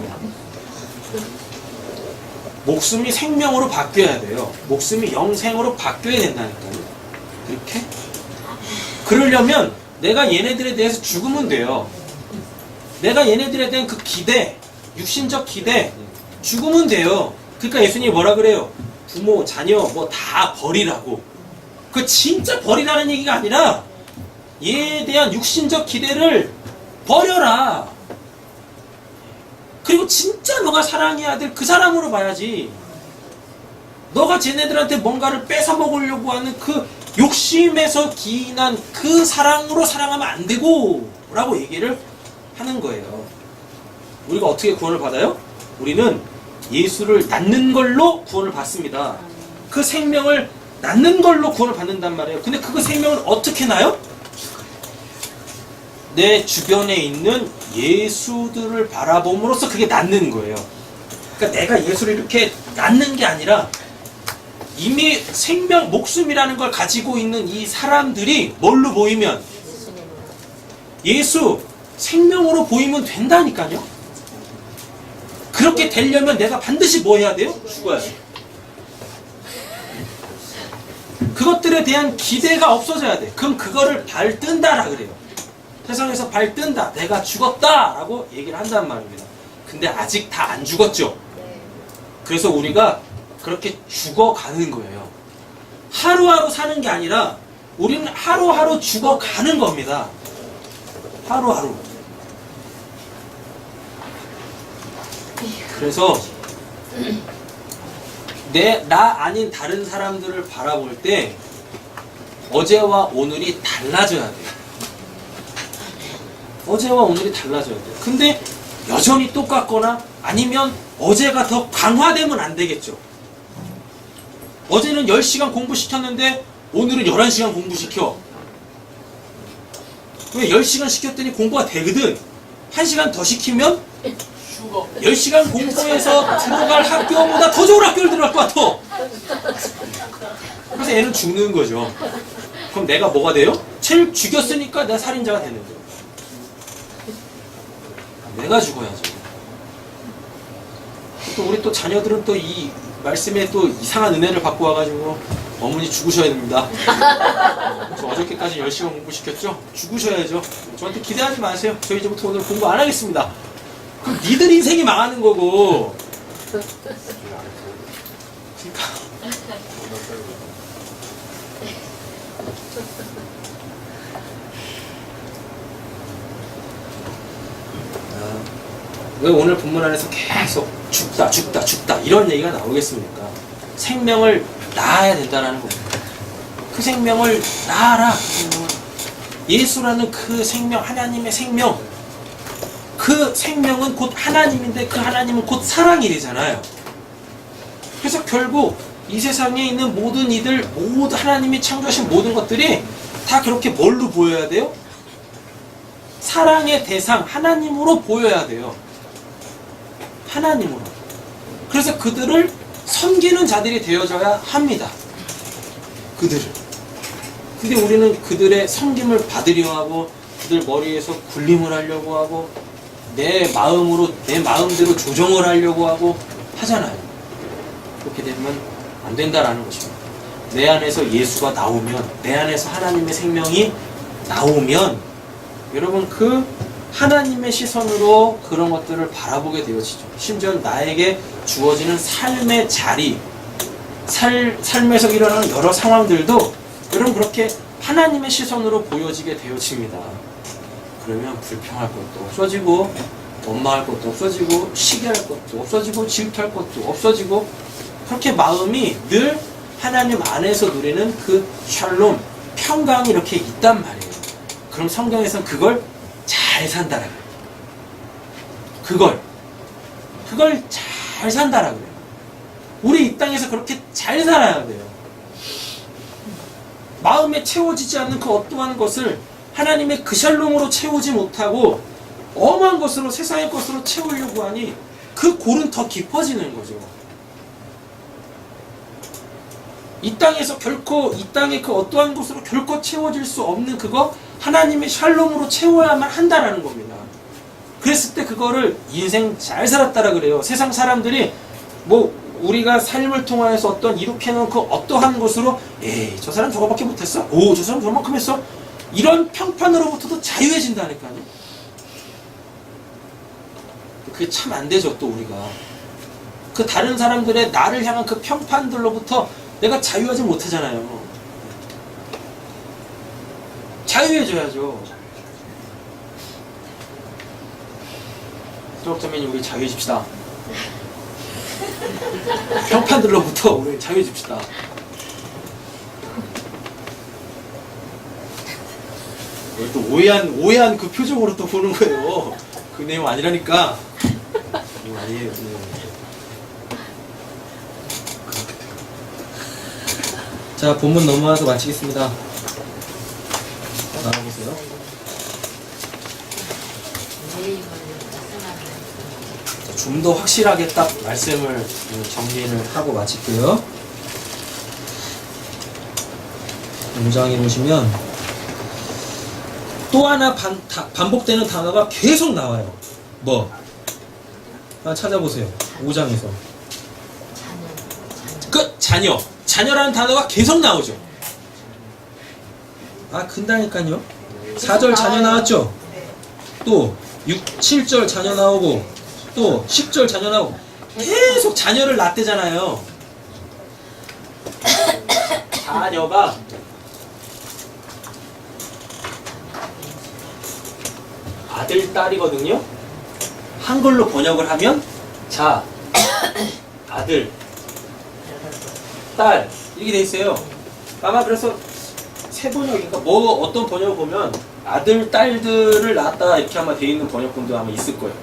목숨이 생명으로 바뀌어야 돼요. 목숨이 영생으로 바뀌어야 된다니까요. 이렇게? 그러려면 내가 얘네들에 대해서 죽으면 돼요. 내가 얘네들에 대한 그 기대, 육신적 기대, 죽으면 돼요. 그러니까 예수님이 뭐라 그래요? 부모, 자녀 뭐 다 버리라고. 그 진짜 버리라는 얘기가 아니라 얘에 대한 육신적 기대를 버려라. 그리고 진짜 너가 사랑해야 될 그 사람으로 봐야지. 너가 쟤네들한테 뭔가를 뺏어 먹으려고 하는 그 욕심에서 기인한 그 사랑으로 사랑하면 안 되고 라고 얘기를 하는 거예요. 우리가 어떻게 구원을 받아요? 우리는 예수를 낳는 걸로 구원을 받습니다. 그 생명을 낳는 걸로 구원을 받는단 말이에요. 근데 그 생명을 어떻게 낳아요? 내 주변에 있는 예수들을 바라봄으로써 그게 낳는 거예요. 그러니까 내가 예수를 이렇게 낳는 게 아니라 이미 생명, 목숨이라는 걸 가지고 있는 이 사람들이 뭘로 보이면? 예수, 생명으로 보이면 된다니까요. 그렇게 되려면 내가 반드시 뭐 해야 돼요? 죽어야 돼요. 그것들에 대한 기대가 없어져야 돼. 그럼 그거를 발뜬다라 그래요. 세상에서 발뜬다. 내가 죽었다 라고 얘기를 한단 말입니다. 근데 아직 다 안 죽었죠. 그래서 우리가 그렇게 죽어가는 거예요. 하루하루 사는 게 아니라 우리는 하루하루 죽어가는 겁니다. 하루하루. 그래서 나 아닌 다른 사람들을 바라볼 때 어제와 오늘이 달라져야 돼요. 어제와 오늘이 달라져야 돼요. 근데 여전히 똑같거나 아니면 어제가 더 강화되면 안 되겠죠. 어제는 10시간 공부시켰는데 오늘은 11시간 공부시켜. 왜 10시간 시켰더니 공부가 되거든. 1시간 더 시키면 10시간 공부해서 들어갈 학교보다 더 좋은 학교를 들어갈 것 같아. 그래서 애는 죽는 거죠. 그럼 내가 뭐가 돼요? 쟤를 죽였으니까 내가 살인자가 되는 거예요. 내가 죽어야죠. 또 우리 또 자녀들은 또 이 말씀에 또 이상한 은혜를 받고 와가지고 어머니 죽으셔야 됩니다. 저 어저께까지 10시간 공부시켰죠? 죽으셔야죠. 저한테 기대하지 마세요. 저 이제부터 오늘 공부 안 하겠습니다. 그럼 니들 인생이 망하는 거고. 그러니까 왜 오늘 본문 안에서 계속 죽다 이런 얘기가 나오겠습니까? 생명을 낳아야 된다는 겁니다. 그 생명을 낳아라. 예수라는 그 생명, 하나님의 생명, 그 생명은 곧 하나님인데 그 하나님은 곧 사랑이잖아요. 그래서 결국 이 세상에 있는 모든 이들, 모든 하나님이 창조하신 모든 것들이 다 그렇게 뭘로 보여야 돼요? 사랑의 대상, 하나님으로 보여야 돼요. 하나님으로. 그래서 그들을 섬기는 자들이 되어져야 합니다. 그들을. 근데 우리는 그들의 섬김을 받으려 하고 그들 머리에서 굴림을 하려고 하고 내 마음으로 내 마음대로 조정을 하려고 하고 하잖아요. 그렇게 되면 안 된다라는 것입니다. 내 안에서 예수가 나오면, 내 안에서 하나님의 생명이 나오면 여러분 그 하나님의 시선으로 그런 것들을 바라보게 되어지죠. 심지어 나에게 주어지는 삶의 자리, 삶에서 일어나는 여러 상황들도 여러분 그렇게 하나님의 시선으로 보여지게 되어집니다. 그러면 불평할 것도 없어지고 원망할 것도 없어지고 시기할 것도 없어지고 질투할 것도 없어지고 그렇게 마음이 늘 하나님 안에서 누리는 그 샬롬, 평강이 이렇게 있단 말이에요. 그럼 성경에서는 그걸 잘 산다라 그래요. 그걸 잘 산다라 그래요. 우리 이 땅에서 그렇게 잘 살아야 돼요. 마음에 채워지지 않는 그 어떠한 것을 하나님의 그 샬롬으로 채우지 못하고 엄한 것으로 세상의 것으로 채우려고 하니 그 골은 더 깊어지는 거죠. 이 땅에서 결코 이 땅의 그 어떠한 것으로 결코 채워질 수 없는 그거 하나님의 샬롬으로 채워야만 한다라는 겁니다. 그랬을 때 그거를 인생 잘 살았다라 그래요. 세상 사람들이 뭐 우리가 삶을 통하여서 어떤 이렇게 해놓은 그 어떠한 것으로 에이 저 사람 저거밖에 못했어? 오 저 사람 저만큼 했어? 이런 평판으로부터도 자유해진다니까요. 그게 참 안 되죠. 또 우리가 그 다른 사람들의 나를 향한 그 평판들로부터 내가 자유하지 못하잖아요. 자유해져야죠. 수록자매님 우리 자유해집시다. 평판들로부터 우리 자유해집시다. 또 오해한 그 표정으로 또 보는 거예요. 그 내용 아니라니까. 이거 아니에요. 자, 본문 넘어와서 마치겠습니다. 나와보세요. 좀 더 확실하게 딱 말씀을 정리를 하고 마칠게요. 5장에 보시면 또 하나 반복되는 단어가 계속 나와요. 뭐? 하나 찾아보세요. 5장에서. 자녀. 자녀라는 단어가 계속 나오죠. 아, 근다니까요. 4절 자녀 나왔죠? 또 7절 자녀 나오고 또 10절 자녀 나오고 계속 자녀를 낳대잖아요. 자녀가 아들, 딸이거든요. 한글로 번역을 하면 자, 아들, 딸 이렇게 돼 있어요. 아마 그래서 세 번역이니까 뭐 어떤 번역을 보면 아들, 딸들을 낳았다 이렇게 아마 돼 있는 번역본도 아마 있을 거예요.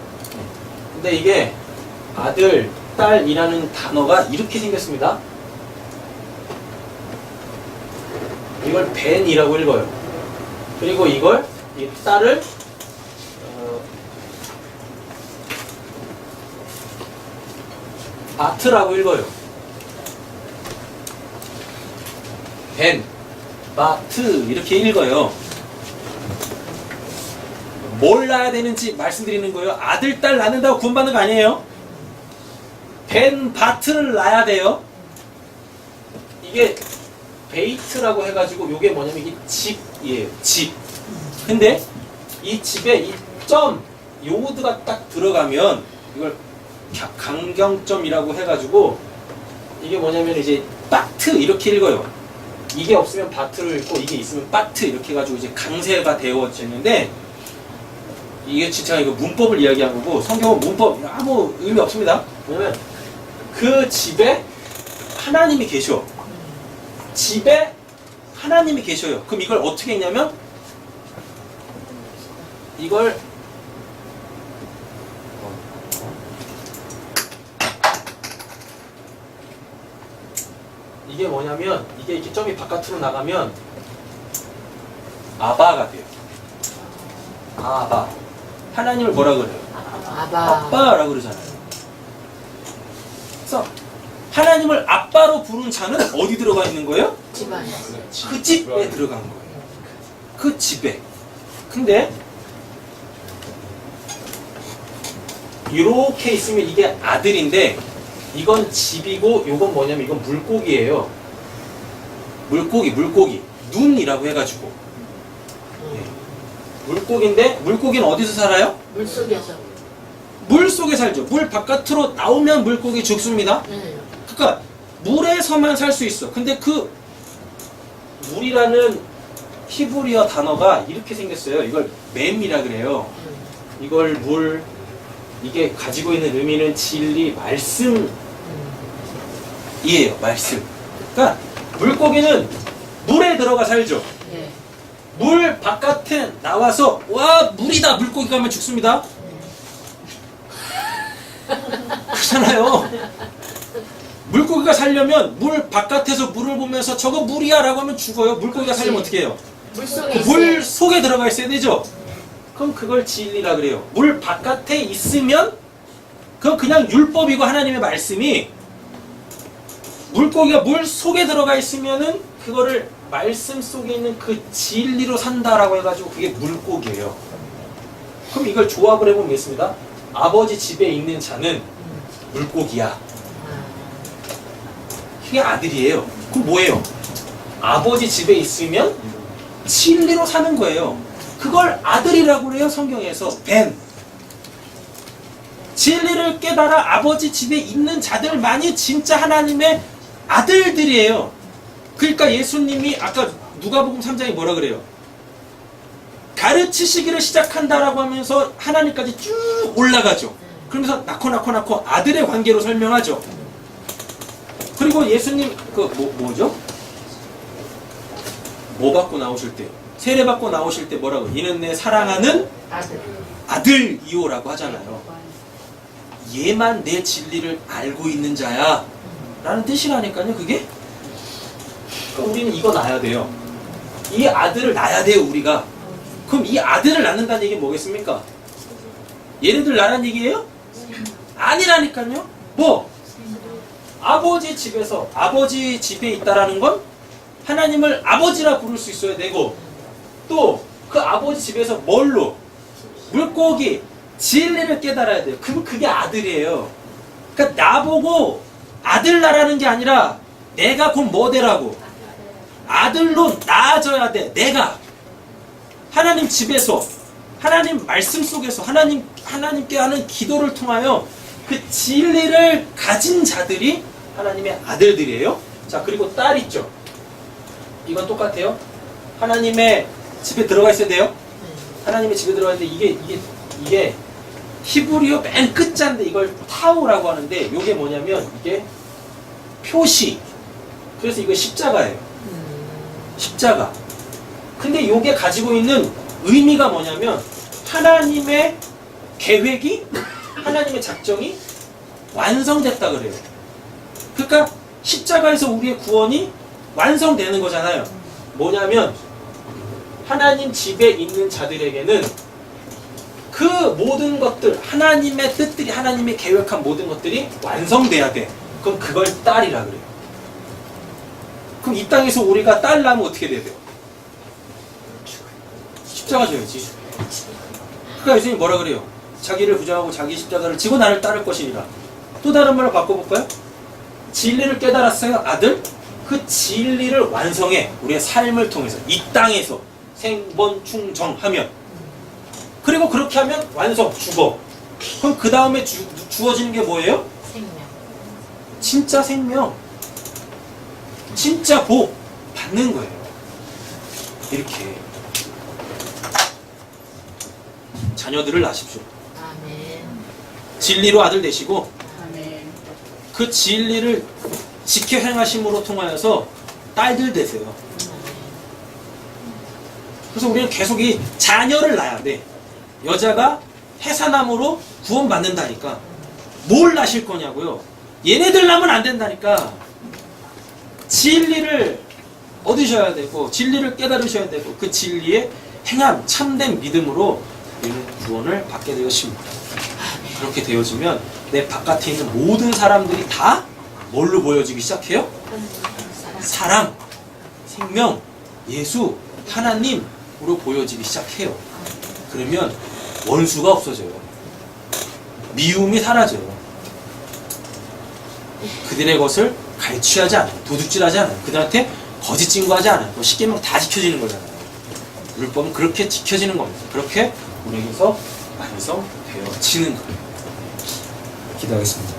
근데 이게 아들, 딸이라는 단어가 이렇게 생겼습니다. 이걸 벤이라고 읽어요. 그리고 이걸 이 딸을 바트라고 읽어요. 벤, 바트 이렇게 읽어요. 뭘 낳아야 되는지 말씀드리는 거예요. 아들, 딸 낳는다고 구원받는 거 아니에요. 벤, 바트를 낳아야 돼요. 이게 베이트라고 해가지고 이게 뭐냐면 이게 집이에요. 집. 근데 이 집에 이 점, 요드가 딱 들어가면 이걸 강경점이라고 해가지고 이게 뭐냐면 이제 바트 이렇게 읽어요. 이게 없으면 바트를 읽고 이게 있으면 바트 이렇게 해가지고 이제 강세가 되어지는데 이게 진짜 이거 문법을 이야기한 거고 성경은 문법 아무 의미 없습니다. 왜냐면 그 집에 하나님이 계셔. 집에 하나님이 계셔요. 그럼 이걸 어떻게 했냐면 이걸 이게 뭐냐면 이게 이렇게 점이 바깥으로 나가면 아바가 돼요. 아바. 하나님을 뭐라 그래요? 아빠라고 그러잖아요. 그래서 하나님을 아빠로 부른 자는 어디 들어가 있는 거예요? 집안에. 그 집에 들어간 거예요. 그 집에. 근데 이렇게 있으면 이게 아들인데 이건 집이고 이건 뭐냐면 이건 물고기예요. 물고기. 눈이라고 해가지고. 네. 물고기인데 물고기는 어디서 살아요? 물속에서. 물 속에 살죠. 물 바깥으로 나오면 물고기 죽습니다. 그러니까 물에서만 살 수 있어. 근데 그 물이라는 히브리어 단어가 이렇게 생겼어요. 이걸 맴이라 그래요. 이걸 물, 이게 가지고 있는 의미는 진리, 말씀이에요. 말씀. 그러니까 물고기는 물에 들어가 살죠. 예. 물 바깥에 나와서 와 물이다 물고기가 하면 죽습니다. 그렇잖아요. 물고기가 살려면 물 바깥에서 물을 보면서 저거 물이야 라고 하면 죽어요. 물고기가 살려면 어떻게 해요? 물속에 물 속에 들어가 있어야 되죠. 그럼 그걸 진리라 그래요. 물 바깥에 있으면 그건 그냥 율법이고 하나님의 말씀이, 물고기가 물 속에 들어가 있으면은 그거를 말씀 속에 있는 그 진리로 산다라고 해가지고 그게 물고기예요. 그럼 이걸 조합을 해보면 있습니다. 아버지 집에 있는 자는 물고기야. 이게 아들이에요. 그럼 뭐예요? 아버지 집에 있으면 진리로 사는 거예요. 그걸 아들이라고 그래요. 성경에서 벤. 진리를 깨달아 아버지 집에 있는 자들만이 진짜 하나님의 아들들이에요. 그러니까 예수님이 아까 누가복음 3장에 뭐라 그래요? 가르치시기를 시작한다라고 하면서 하나님까지 쭉 올라가죠. 그러면서 낳고 아들의 관계로 설명하죠. 그리고 예수님 뭐죠? 뭐 받고 나오실 때? 세례 받고 나오실 때 뭐라고? 이는 내 사랑하는 아들이오라고 하잖아요. 얘만 내 진리를 알고 있는 자야 라는 뜻이라니까요. 그게? 그러니까 우리는 이거 낳아야 돼요. 이 아들을 낳아야 돼요. 우리가. 그럼 이 아들을 낳는다는 얘기는 뭐겠습니까? 얘네들 낳는 얘기예요? 아니라니까요. 뭐? 아버지 집에서 아버지 집에 있다라는 건 하나님을 아버지라 부를 수 있어야 되고, 또 그 아버지 집에서 뭘로? 물고기, 진리를 깨달아야 돼요. 그럼 그게 아들이에요. 그러니까 나보고 아들 나라는 게 아니라 내가 곧 뭐 되라고? 아들로 나아져야 돼. 내가 하나님 집에서, 하나님 말씀 속에서 하나님께 하는 기도를 통하여 그 진리를 가진 자들이 하나님의 아들들이에요. 자, 그리고 딸 있죠. 이건 똑같아요. 하나님의 집에 들어가 있어야 돼요. 하나님의 집에 들어가 있는데 이게 히브리어 맨 끝자인데 이걸 타우라고 하는데, 이게 뭐냐면 이게 표시. 그래서 이거 십자가예요. 십자가. 근데 이게 가지고 있는 의미가 뭐냐면 하나님의 계획이, 하나님의 작정이 완성됐다 그래요. 그러니까 십자가에서 우리의 구원이 완성되는 거잖아요. 뭐냐면 하나님 집에 있는 자들에게는 그 모든 것들, 하나님의 뜻들이, 하나님이 계획한 모든 것들이 완성돼야 돼. 그럼 그걸 딸이라 그래요. 그럼 이 땅에서 우리가 딸 낳으면 어떻게 돼야 돼요? 십자가 져야지. 그러니까 예수님이 뭐라 그래요? 자기를 부정하고 자기 십자가를 지고 나를 따를 것이니라. 또 다른 말로 바꿔볼까요? 진리를 깨달았어요, 아들? 그 진리를 완성해. 우리의 삶을 통해서, 이 땅에서 생번충정하면. 그리고 그렇게 하면 완성, 죽어. 그럼 그 다음에 주어지는 게 뭐예요? 생명. 진짜 생명. 진짜 복 받는 거예요. 이렇게. 자녀들을 낳으십시오. 아멘. 진리로 아들 되시고 아멘. 그 진리를 지켜 행하심으로 통하여서 딸들 되세요. 그래서 우리는 계속 이 자녀를 낳아야 돼. 여자가 해산함으로 구원받는다니까. 뭘 낳으실 거냐고요? 얘네들 낳으면 안 된다니까. 진리를 얻으셔야 되고 진리를 깨달으셔야 되고 그 진리의 행함, 참된 믿음으로 우리는 구원을 받게 되었습니다. 그렇게 되어지면 내 바깥에 있는 모든 사람들이 다 뭘로 보여지기 시작해요? 사랑, 생명, 예수, 하나님으로 보여지기 시작해요. 그러면 원수가 없어져요. 미움이 사라져요. 그들의 것을 갈취하지 않아요. 도둑질하지 않아요. 그들한테 거짓 증거하지 않아요. 또 십계명 다 지켜지는 거잖아요. 율법은 그렇게 지켜지는 겁니다. 그렇게 우리에게서 완성되어지는 거예요. 기도하겠습니다.